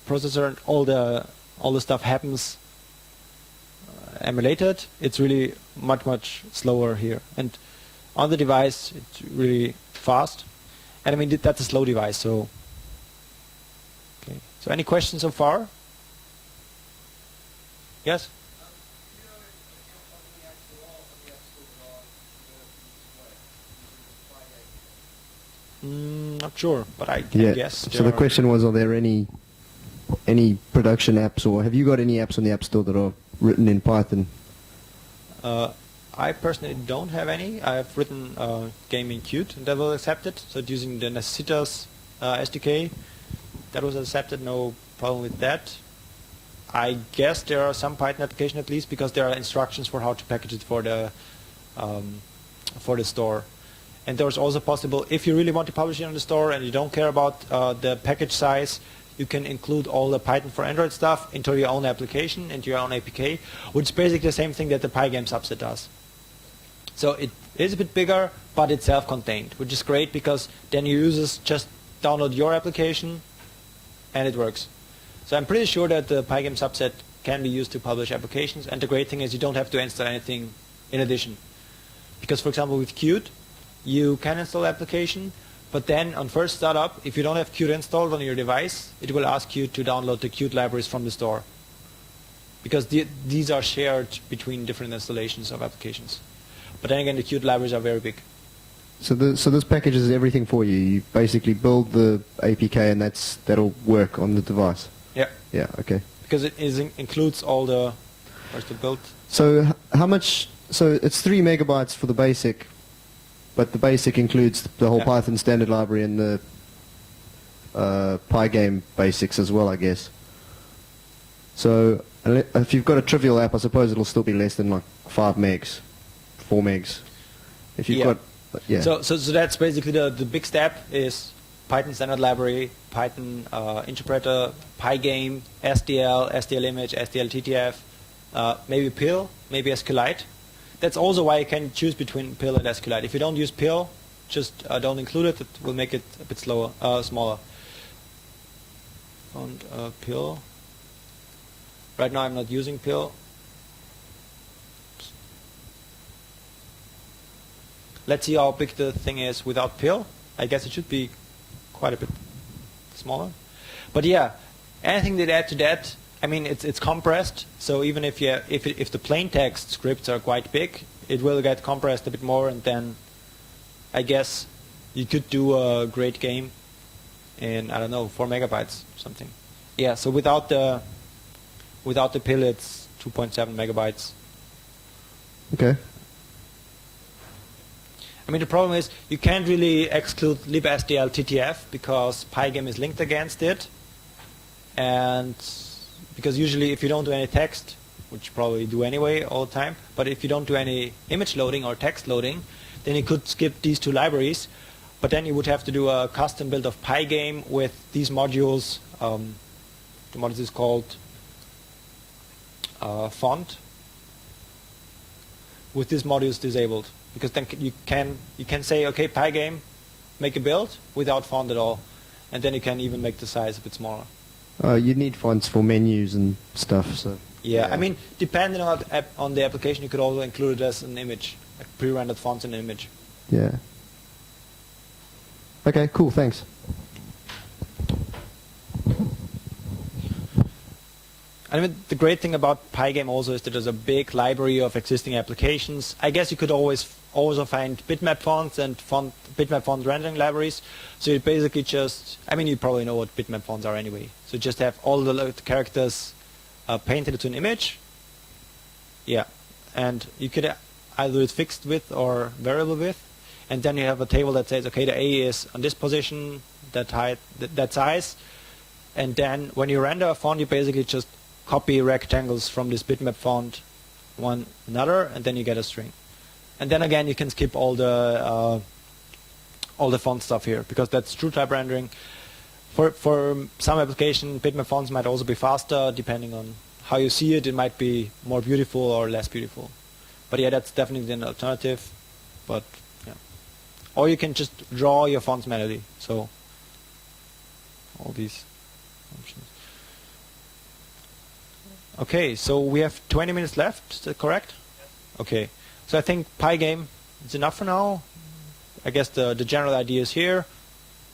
processor, and all the stuff happens emulated. It's really much slower here, and on the device it's really fast. And I mean that's a slow device. So okay. So any questions so far? Yes. Not sure, but I can guess. So the question was, are there any production apps, or have you got any apps on the App Store that are written in Python? I personally don't have any. I've written game in Qt, and that was accepted. So using the Necessitas SDK, that was accepted. No problem with that. I guess there are some Python applications at least, because there are instructions for how to package it for the store. And there's also possible, if you really want to publish it on the store and you don't care about the package size, you can include all the Python for Android stuff into your own application, into your own APK, which is basically the same thing that the Pygame subset does. So it is a bit bigger, but it's self-contained, which is great, because then your users just download your application and it works. So I'm pretty sure that the Pygame subset can be used to publish applications, and the great thing is you don't have to install anything in addition. Because for example with Qt, you can install the application, but then on first startup, if you don't have Qt installed on your device, it will ask you to download the Qt libraries from the store. Because these are shared between different installations of applications. But then again, the Qt libraries are very big. So this package is everything for you. You basically build the APK and that'll work on the device. Yeah. Yeah. Okay. Because it includes all the, where's the build? So how much? So it's 3 megabytes for the basic, but the basic includes the whole Python standard library and the Pygame basics as well, I guess. So if you've got a trivial app, I suppose it'll still be less than like 5 megs, 4 megs. If you've got, yeah. So that's basically the big step is Python standard library, Python interpreter, Pygame, SDL, SDL image, SDL TTF, maybe PIL, maybe SQLite. That's also why you can choose between PIL and SQLite. If you don't use PIL, just don't include it. It will make it a bit smaller. Found PIL. Right now I'm not using PIL. Let's see how big the thing is without PIL. I guess it should be quite a bit smaller. But yeah, anything that add to that, I mean, it's compressed. So even if the plain text scripts are quite big, it will get compressed a bit more, and then I guess you could do a great game in, I don't know, 4 megabytes or something. Yeah. So without the PIL, it's 2.7 megabytes. Okay. I mean, the problem is you can't really exclude libSDL TTF because Pygame is linked against it, and because usually if you don't do any text, which you probably do anyway all the time, but if you don't do any image loading or text loading, then you could skip these 2 libraries, but then you would have to do a custom build of Pygame with these modules. The module is called font, with these modules disabled. Because then you can say, okay, Pygame, make a build without font at all, and then you can even make the size a bit smaller. You need fonts for menus and stuff. So yeah. I mean, depending on the application, you could also include it as an image, like pre-rendered fonts in an image. Yeah. Okay, cool, thanks. I mean, the great thing about Pygame also is that there's a big library of existing applications. I guess you could always also find bitmap fonts and bitmap font rendering libraries. So you basically just, I mean, you probably know what bitmap fonts are anyway. So you just have all the characters painted into an image. Yeah. And you could either do it fixed width or variable width. And then you have a table that says, okay, the A is on this position, that height, that size. And then when you render a font, you basically just copy rectangles from this bitmap font one another, and then you get a string. And then again, you can skip all the font stuff here because that's true type rendering. For some application, bitmap fonts might also be faster depending on how you see it. It might be more beautiful or less beautiful. But yeah, that's definitely an alternative. But yeah, or you can just draw your fonts manually. So all these options. Okay, so we have 20 minutes left, is that correct? Yes. Okay, so I think Pygame is enough for now. I guess the general idea is here.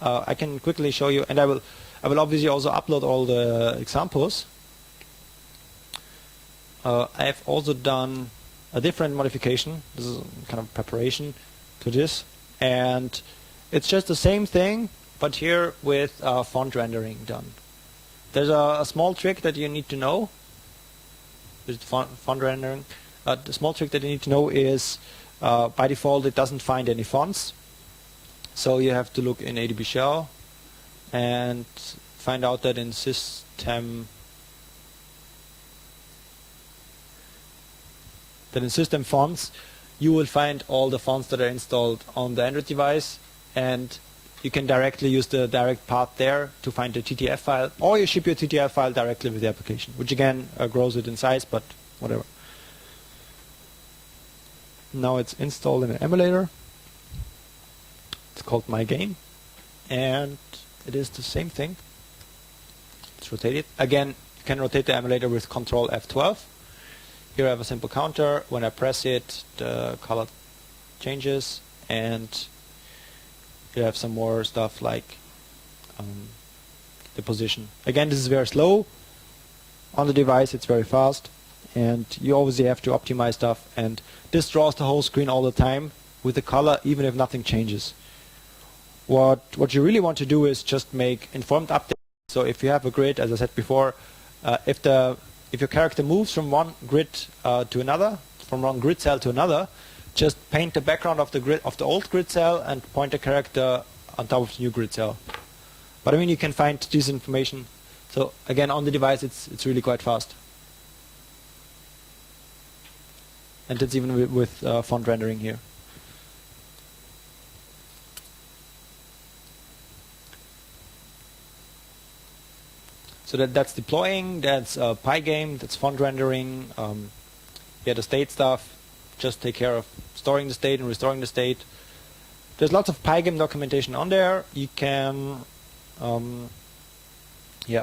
I can quickly show you, and I will obviously also upload all the examples. I have also done a different modification. This is kind of preparation to this, and it's just the same thing, but here with font rendering done. There's a small trick that you need to know. With font rendering. The small trick that you need to know is by default it doesn't find any fonts. So you have to look in ADB shell and find out that in system fonts you will find all the fonts that are installed on the Android device, and you can directly use the direct path there to find the TTF file, or you ship your TTF file directly with the application, which again grows it in size, but whatever. Now it's installed in an emulator. It's called My Game, and it is the same thing. Let's rotate it. Again, you can rotate the emulator with Control F12. Here I have a simple counter. When I press it, the color changes, and you have some more stuff like the position. Again, this is very slow. On the device, it's very fast, and you obviously have to optimize stuff. And this draws the whole screen all the time with the color, even if nothing changes. What you really want to do is just make informed updates. So if you have a grid, as I said before, if your character moves from one grid to another, from one grid cell to another, just paint the background of the grid of the old grid cell and point the character on top of the new grid cell. But I mean, you can find this information. So again, on the device, it's really quite fast, and it's even with font rendering here. So that's deploying, that's Pygame, that's font rendering, the state stuff. Just take care of storing the state and restoring the state. There's lots of Pygame documentation on there. You can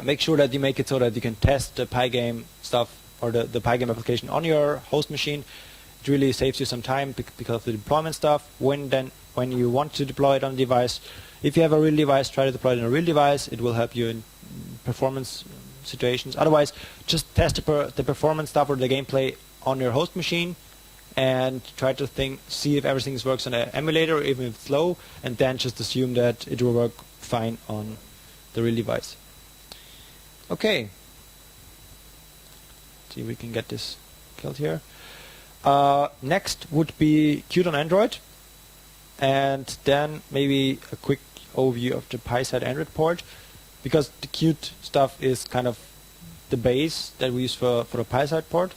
make sure that you make it so that you can test the Pygame stuff or the Pygame application on your host machine. It really saves you some time because of the deployment stuff. When you want to deploy it on the device, if you have a real device, try to deploy it on a real device. It will help you in performance situations. Otherwise, just test the performance stuff or the gameplay on your host machine and try to see if everything works on an emulator, even if it's slow, and then just assume that it will work fine on the real device. Okay. See if we can get this killed here. Next would be Qt on Android, and then maybe a quick overview of the PySide Android port, because the Qt stuff is kind of the base that we use for the PySide port.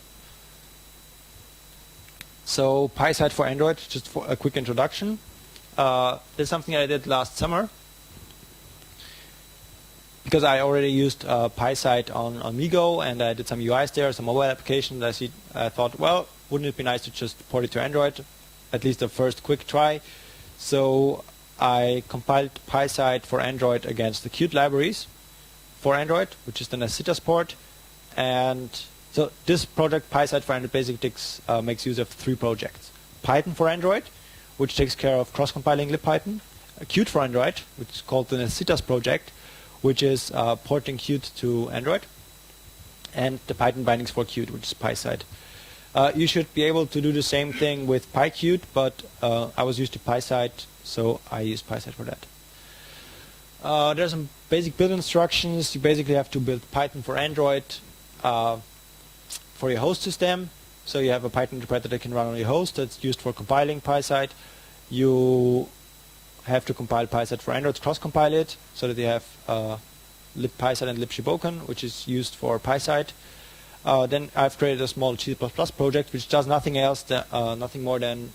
So PySide for Android, just for a quick introduction. This is something I did last summer, because I already used PySide on Migo, and I did some UIs there, some mobile applications. I thought, well, wouldn't it be nice to just port it to Android, at least the first quick try. So I compiled PySide for Android against the Qt libraries for Android, which is then a CITAS port. And so this project, PySide for Android, basically makes use of 3 projects. Python for Android, which takes care of cross-compiling libPython. Qt for Android, which is called the CITAS project, which is porting Qt to Android. And the Python bindings for Qt, which is PySide. You should be able to do the same thing with PyQt, but I was used to PySide, so I use PySide for that. There's some basic build instructions. You basically have to build Python for Android for your host system. So you have a Python interpreter that can run on your host that's used for compiling PySide. You have to compile PySide for Android, cross-compile it, so that you have libPySide and libshiboken, which is used for PySide. Then I've created a small C++ project which does nothing else, nothing more than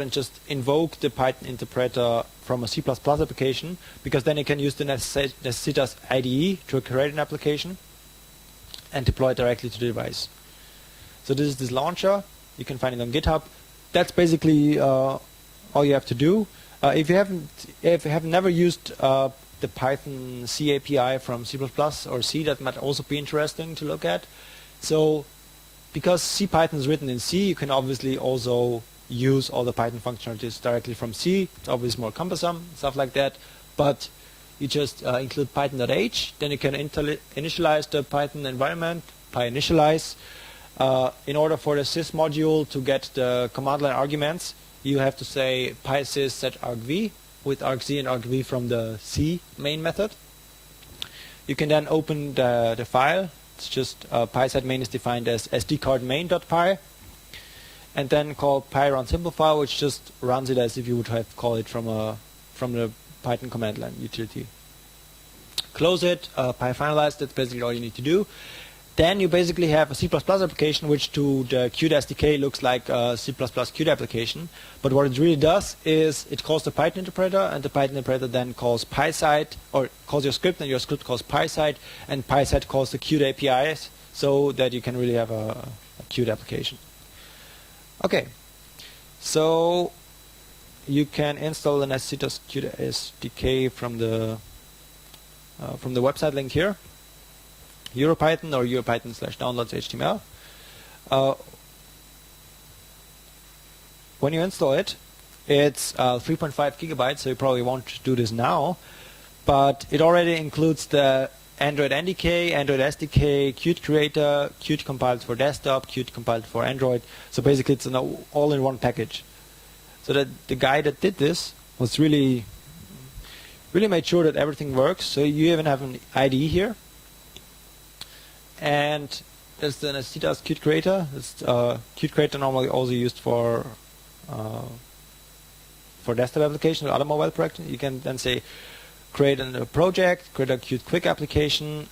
just invoke the Python interpreter from a C++ application, because then you can use the CITAS IDE to create an application and deploy it directly to the device. So this is this launcher. You can find it on GitHub. That's basically all you have to do. If you have never used the Python C API from C++ or C, that might also be interesting to look at. So because CPython is written in C, you can obviously also use all the Python functionalities directly from C. It's obviously more cumbersome, stuff like that, but you just include python.h, then you can initialize the Python environment, pyinitialize. In order for the sys module to get the command line arguments, you have to say pysys set argv with argc and argv from the C main method. You can then open the file. It's just PySide main is defined as sdcardmain.py, and then call pyrunsimplify, which just runs it as if you would have called it from the Python command line utility. Close it, pyfinalize. That's basically all you need to do. Then you basically have a C++ application, which to the Qt SDK looks like a C++ Qt application. But what it really does is it calls the Python interpreter, and the Python interpreter then calls PySide, or calls your script, and your script calls PySide, and PySide calls the Qt APIs, so that you can really have a Qt application. Okay, so you can install an CITAS Qt SDK from the website link here. EuroPython or EuroPython/downloads.html. when you install it, it's 3.5 gigabytes, so you probably won't do this now, but it already includes the Android NDK, Android SDK, Qt Creator, Qt compiled for desktop, Qt compiled for Android. So basically it's an all-in-one package. So that the guy that did this was really made sure that everything works. So you even have an IDE here. And there's the Nastita's Qt Creator. Qt Creator normally also used for desktop applications or other mobile projects. You can then say, create a project, create a Qt Quick application.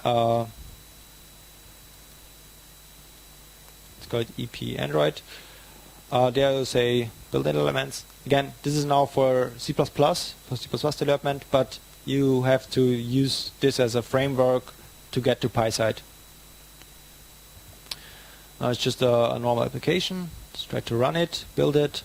It's called EP Android. There you say build-in elements. Again, this is now for C++, for C++ development, but you have to use this as a framework to get to PySide. It's just a normal application. Let's try to run it, build it.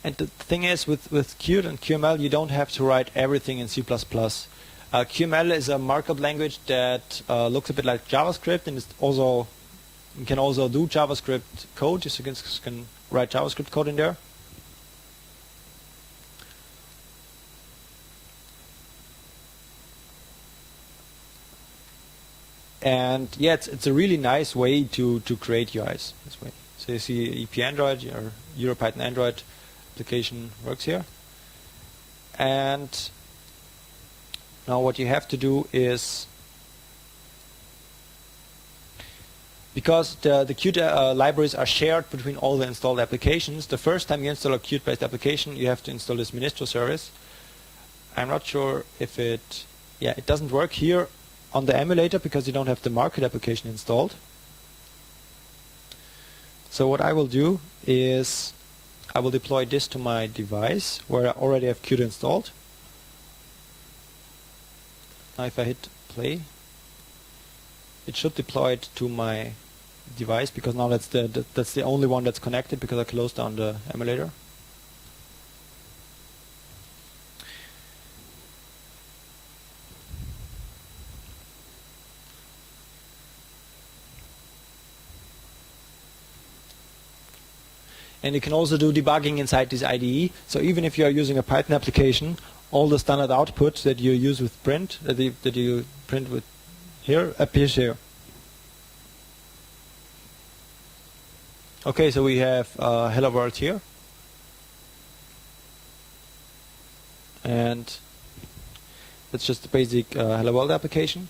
And the thing is, with Qt and QML, you don't have to write everything in C++. QML is a markup language that looks a bit like JavaScript, and you can also do JavaScript code. You can write JavaScript code in there. And yeah, it's a really nice way to create UIs this way. So you see EP Android or EuroPython Android application works here. And now what you have to do is, because the Qt libraries are shared between all the installed applications, the first time you install a Qt-based application, you have to install this Ministro service. I'm not sure if it doesn't work here on the emulator because you don't have the market application installed. So what I will do is I will deploy this to my device where I already have Qt installed. Now if I hit play, it should deploy it to my device, because now that's the only one that's connected because I closed down the emulator. And you can also do debugging inside this IDE. So even if you are using a Python application, all the standard output that you use with print, that you print with here, appears here. Okay, so we have Hello World here. And that's just the basic Hello World application.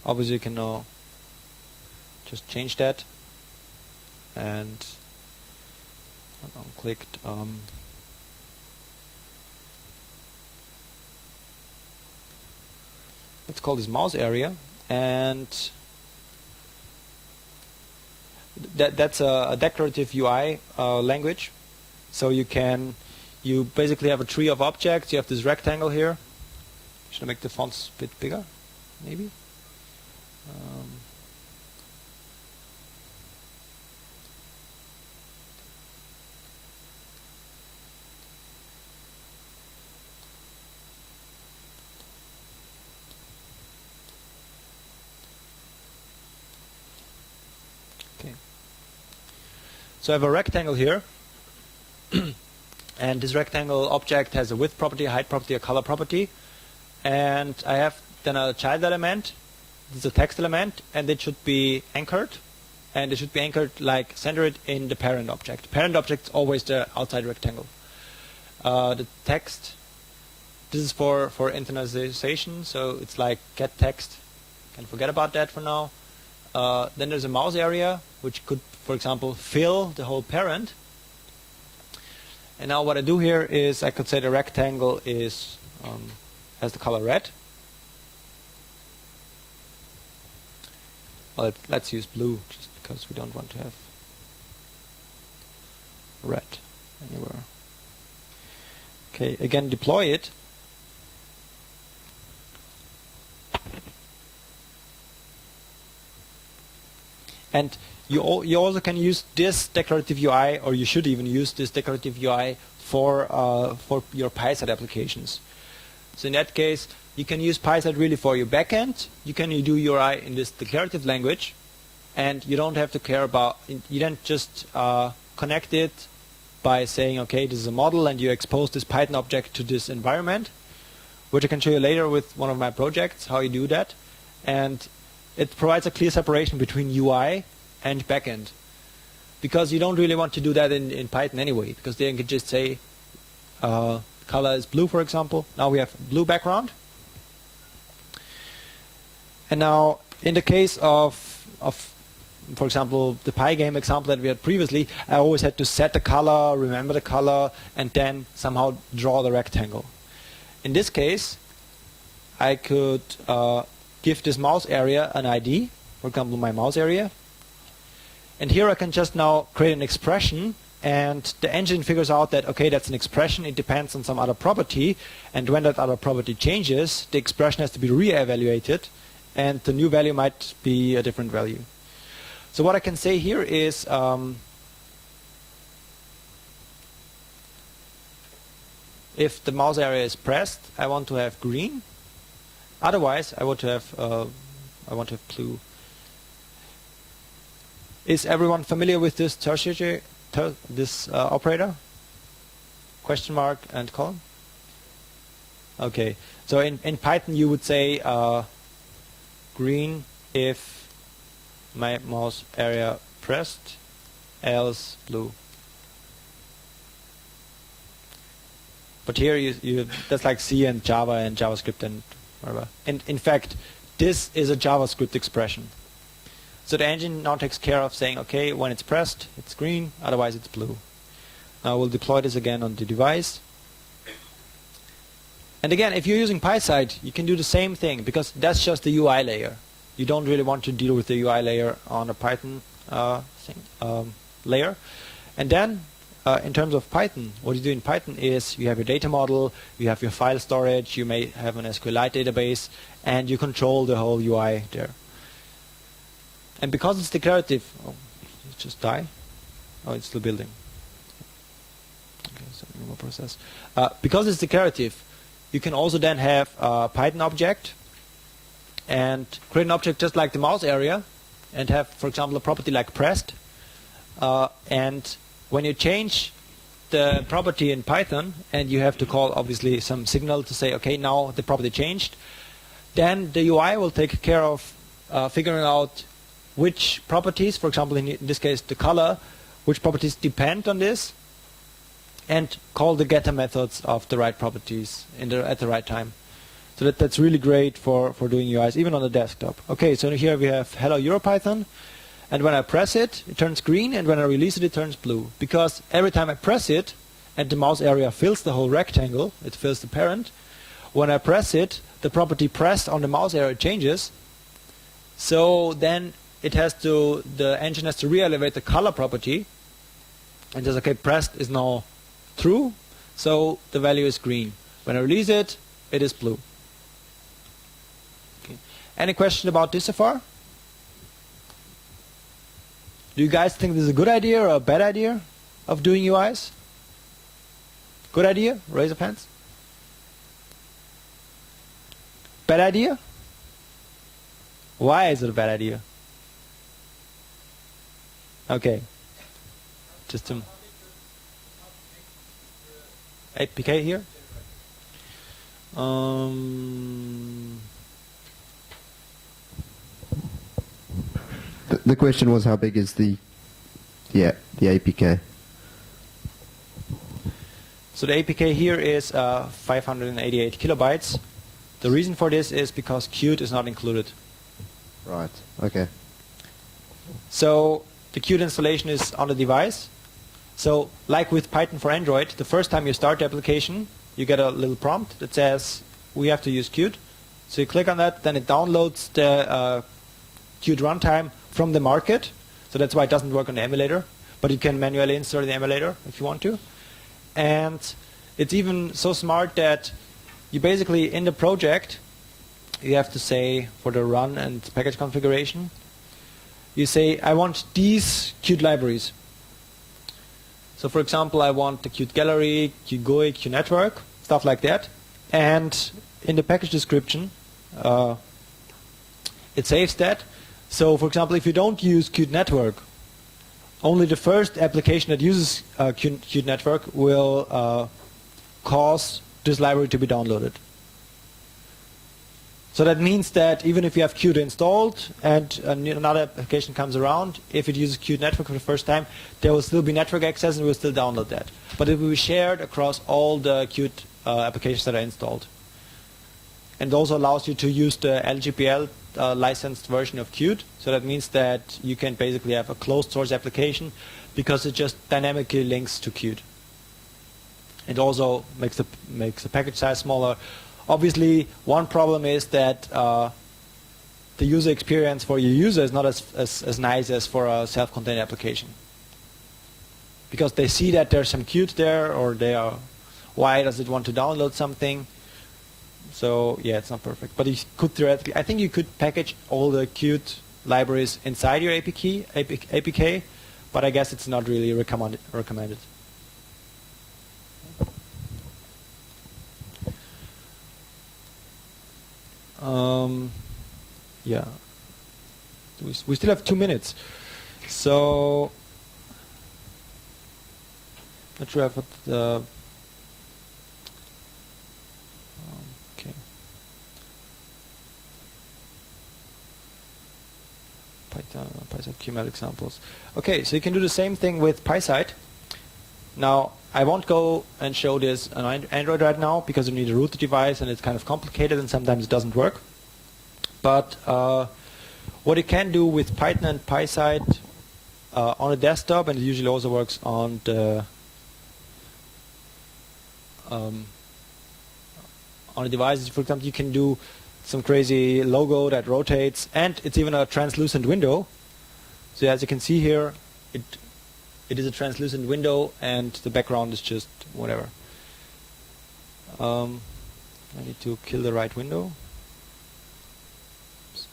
Obviously you can now just change that. And clicked let's call this mouse area, and that's a decorative UI language. So you basically have a tree of objects. You have this rectangle here. Should I make the fonts a bit bigger? Maybe. So I have a rectangle here, and this rectangle object has a width property, a height property, a color property, and I have then a child element. This is a text element, and it should be anchored, and it should be anchored like centered in the parent object. The parent object is always the outside rectangle. The text, this is for internationalization, so it's like get text. Can forget about that for now. Then there's a mouse area, which could, for example, fill the whole parent. And now what I do here is I could say the rectangle is has the color red. Well, let's use blue, just because we don't want to have red anywhere. Okay, again, deploy it. And you also can use this decorative UI, or you should even use this decorative UI for your PySide applications. So in that case, you can use PySide really for your backend. You can do URI in this declarative language, and you don't have to care about, you don't just connect it by saying, okay, this is a model, and you expose this Python object to this environment, which I can show you later with one of my projects, how you do that. And it provides a clear separation between UI and backend, because you don't really want to do that in Python anyway, because then you can just say color is blue, for example. Now we have blue background. And now in the case of for example, the Pygame example that we had previously, I always had to set the color, remember the color, and then somehow draw the rectangle. In this case, I could give this mouse area an ID, for example, my mouse area. And here I can just now create an expression, and the engine figures out that, okay, that's an expression, it depends on some other property, and when that other property changes, the expression has to be re-evaluated, and the new value might be a different value. So what I can say here is if the mouse area is pressed, I want to have green. Otherwise, I want to have blue. Is everyone familiar with this tertiary operator? Question mark and colon. Okay. So in Python, you would say green if my mouse area pressed, else blue. But here that's like C and Java and JavaScript and whatever. And in fact, this is a JavaScript expression. So the engine now takes care of saying, okay, when it's pressed, it's green, otherwise it's blue. Now we'll deploy this again on the device. And again, if you're using PySide, you can do the same thing, because that's just the UI layer. You don't really want to deal with the UI layer on a Python layer. And then, in terms of Python, what you do in Python is you have your data model, you have your file storage, you may have an SQLite database, and you control the whole UI there. And because it's declarative, it just die. Oh, it's still building. Okay, so more process. Because it's declarative, you can also then have a Python object and create an object just like the mouse area, and have, for example, a property like pressed. And when you change the property in Python, and you have to call obviously some signal to say, okay, now the property changed, then the UI will take care of figuring out which properties, for example, in this case the color, which properties depend on this, and call the getter methods of the right properties at the right time. So that's really great for doing UIs, even on the desktop. Okay, so here we have hello EuroPython, and when I press it, it turns green, and when I release it, it turns blue. Because every time I press it, and the mouse area fills the whole rectangle, it fills the parent, when I press it, the property pressed on the mouse area changes, so then the engine has to re-elevate the color property, and says, okay, pressed is now true, so the value is green. When I release it, it is blue. Okay. Any question about this so far? Do you guys think this is a good idea or a bad idea of doing UIs? Good idea? Raise your hands. Bad idea? Why is it a bad idea? Okay. Just to APK here. The question was how big is the APK? So the APK here is 588 kilobytes. The reason for this is because Qt is not included. Right. Okay. So the Qt installation is on the device. So like with Python for Android, the first time you start the application, you get a little prompt that says, we have to use Qt. So you click on that, then it downloads the Qt runtime from the market. So that's why it doesn't work on the emulator. But you can manually insert the emulator if you want to. And it's even so smart that you basically, in the project, you have to say, for the run and package configuration, you say, I want these Qt libraries. So for example, I want the Qt gallery, Qt GUI, Qt network, stuff like that. And in the package description, it saves that. So, for example, if you don't use Qt Network, only the first application that uses Qt Network will cause this library to be downloaded. So that means that even if you have Qt installed and another application comes around, if it uses Qt Network for the first time, there will still be network access and we'll still download that. But it will be shared across all the Qt applications that are installed. And it also allows you to use the LGPL licensed version of Qt. So that means that you can basically have a closed source application because it just dynamically links to Qt. It also makes the package size smaller. Obviously, one problem is that the user experience for your user is not as nice as for a self-contained application. Because they see that there's some Qt there, or they are, why does it want to download something? So yeah, it's not perfect. But you could theoretically, I think you could package all the Qt libraries inside your APK, but I guess it's not really recommended. Yeah, we still have 2 minutes, so not sure what the okay. Python QML examples. Okay, so you can do the same thing with PySide. Now, I won't go and show this on Android right now because you need a root device and it's kind of complicated and sometimes it doesn't work. But what you can do with Python and PySide on a desktop, and it usually also works on the on a device, for example, you can do some crazy logo that rotates, and it's even a translucent window. So as you can see here, it is a translucent window, and the background is just whatever. I need to kill the right window. Oops.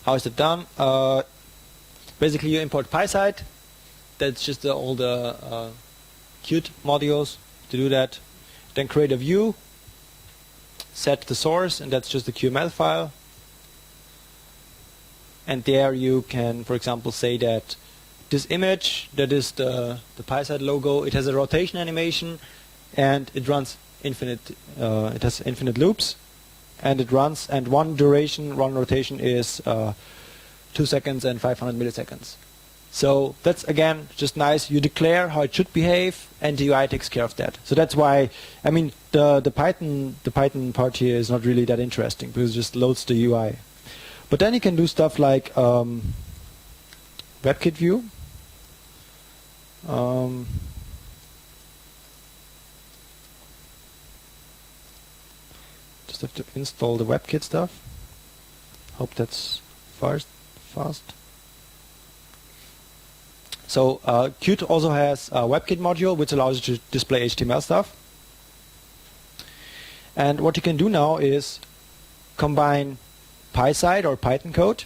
How is it done? Basically, you import PySide. That's just all the Qt modules to do that. Then create a view. Set the source, and that's just the QML file. And there you can, for example, say that this image, that is the PySide logo, it has a rotation animation, and it runs infinite. It has infinite loops, and it runs. And one rotation is 2 seconds and 500 milliseconds. So that's again just nice. You declare how it should behave, and the UI takes care of that. So that's why, I mean, the Python part here is not really that interesting because it just loads the UI. But then you can do stuff like WebKit view. Just have to install the WebKit stuff. Hope that's fast. So Qt also has a WebKit module which allows you to display HTML stuff. And what you can do now is combine PySide or Python code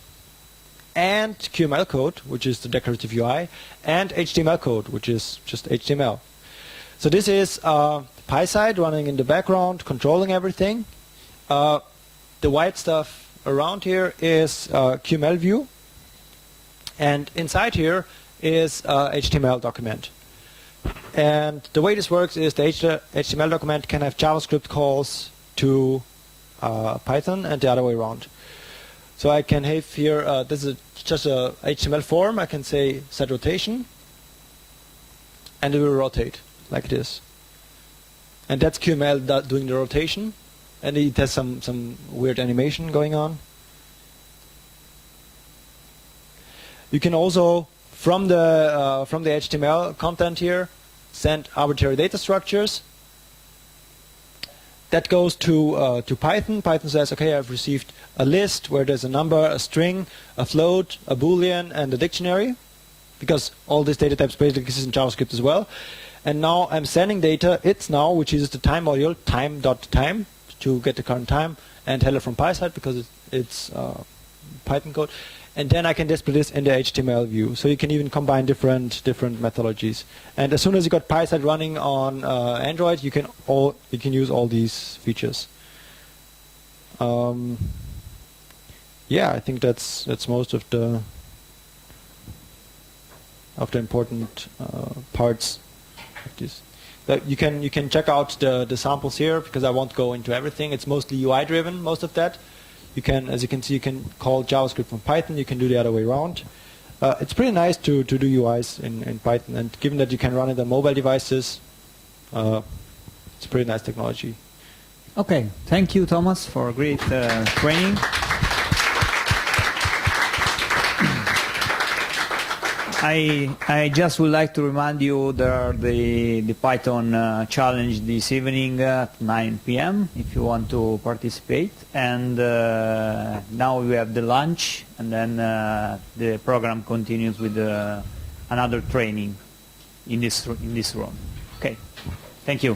and QML code, which is the decorative UI, and HTML code, which is just HTML. So this is PySide running in the background, controlling everything. The white stuff around here is QML view. And inside here is HTML document. And the way this works is the HTML document can have JavaScript calls to Python and the other way around. So I can have here, this is just a HTML form. I can say set rotation, and it will rotate like this. And that's QML doing the rotation, and it has some weird animation going on. You can also, from the HTML content here, send arbitrary data structures. That goes to Python. Python says, okay, I've received a list where there's a number, a string, a float, a boolean, and a dictionary, because all these data types basically exist in JavaScript as well. And now I'm sending data. It's now, which uses the time module, time.time, to get the current time, and hello from PySide because it's Python code. and then I can display this in the HTML view. So you can even combine different methodologies. And as soon as you got PySide running on Android, you can use all these features. Yeah, I think that's most of the important parts of this. But you can check out the samples here, because I won't go into everything. It's mostly UI driven, most of that. You can, as you can see, you can call JavaScript from Python. You can do the other way around. It's pretty nice to do UIs in Python, and given that you can run it on mobile devices, it's a pretty nice technology. Okay, thank you, Thomas, for a great training. I just would like to remind you the Python challenge this evening at 9 p.m. if you want to participate. And now we have the lunch, and then the program continues with another training in this room. Okay, thank you.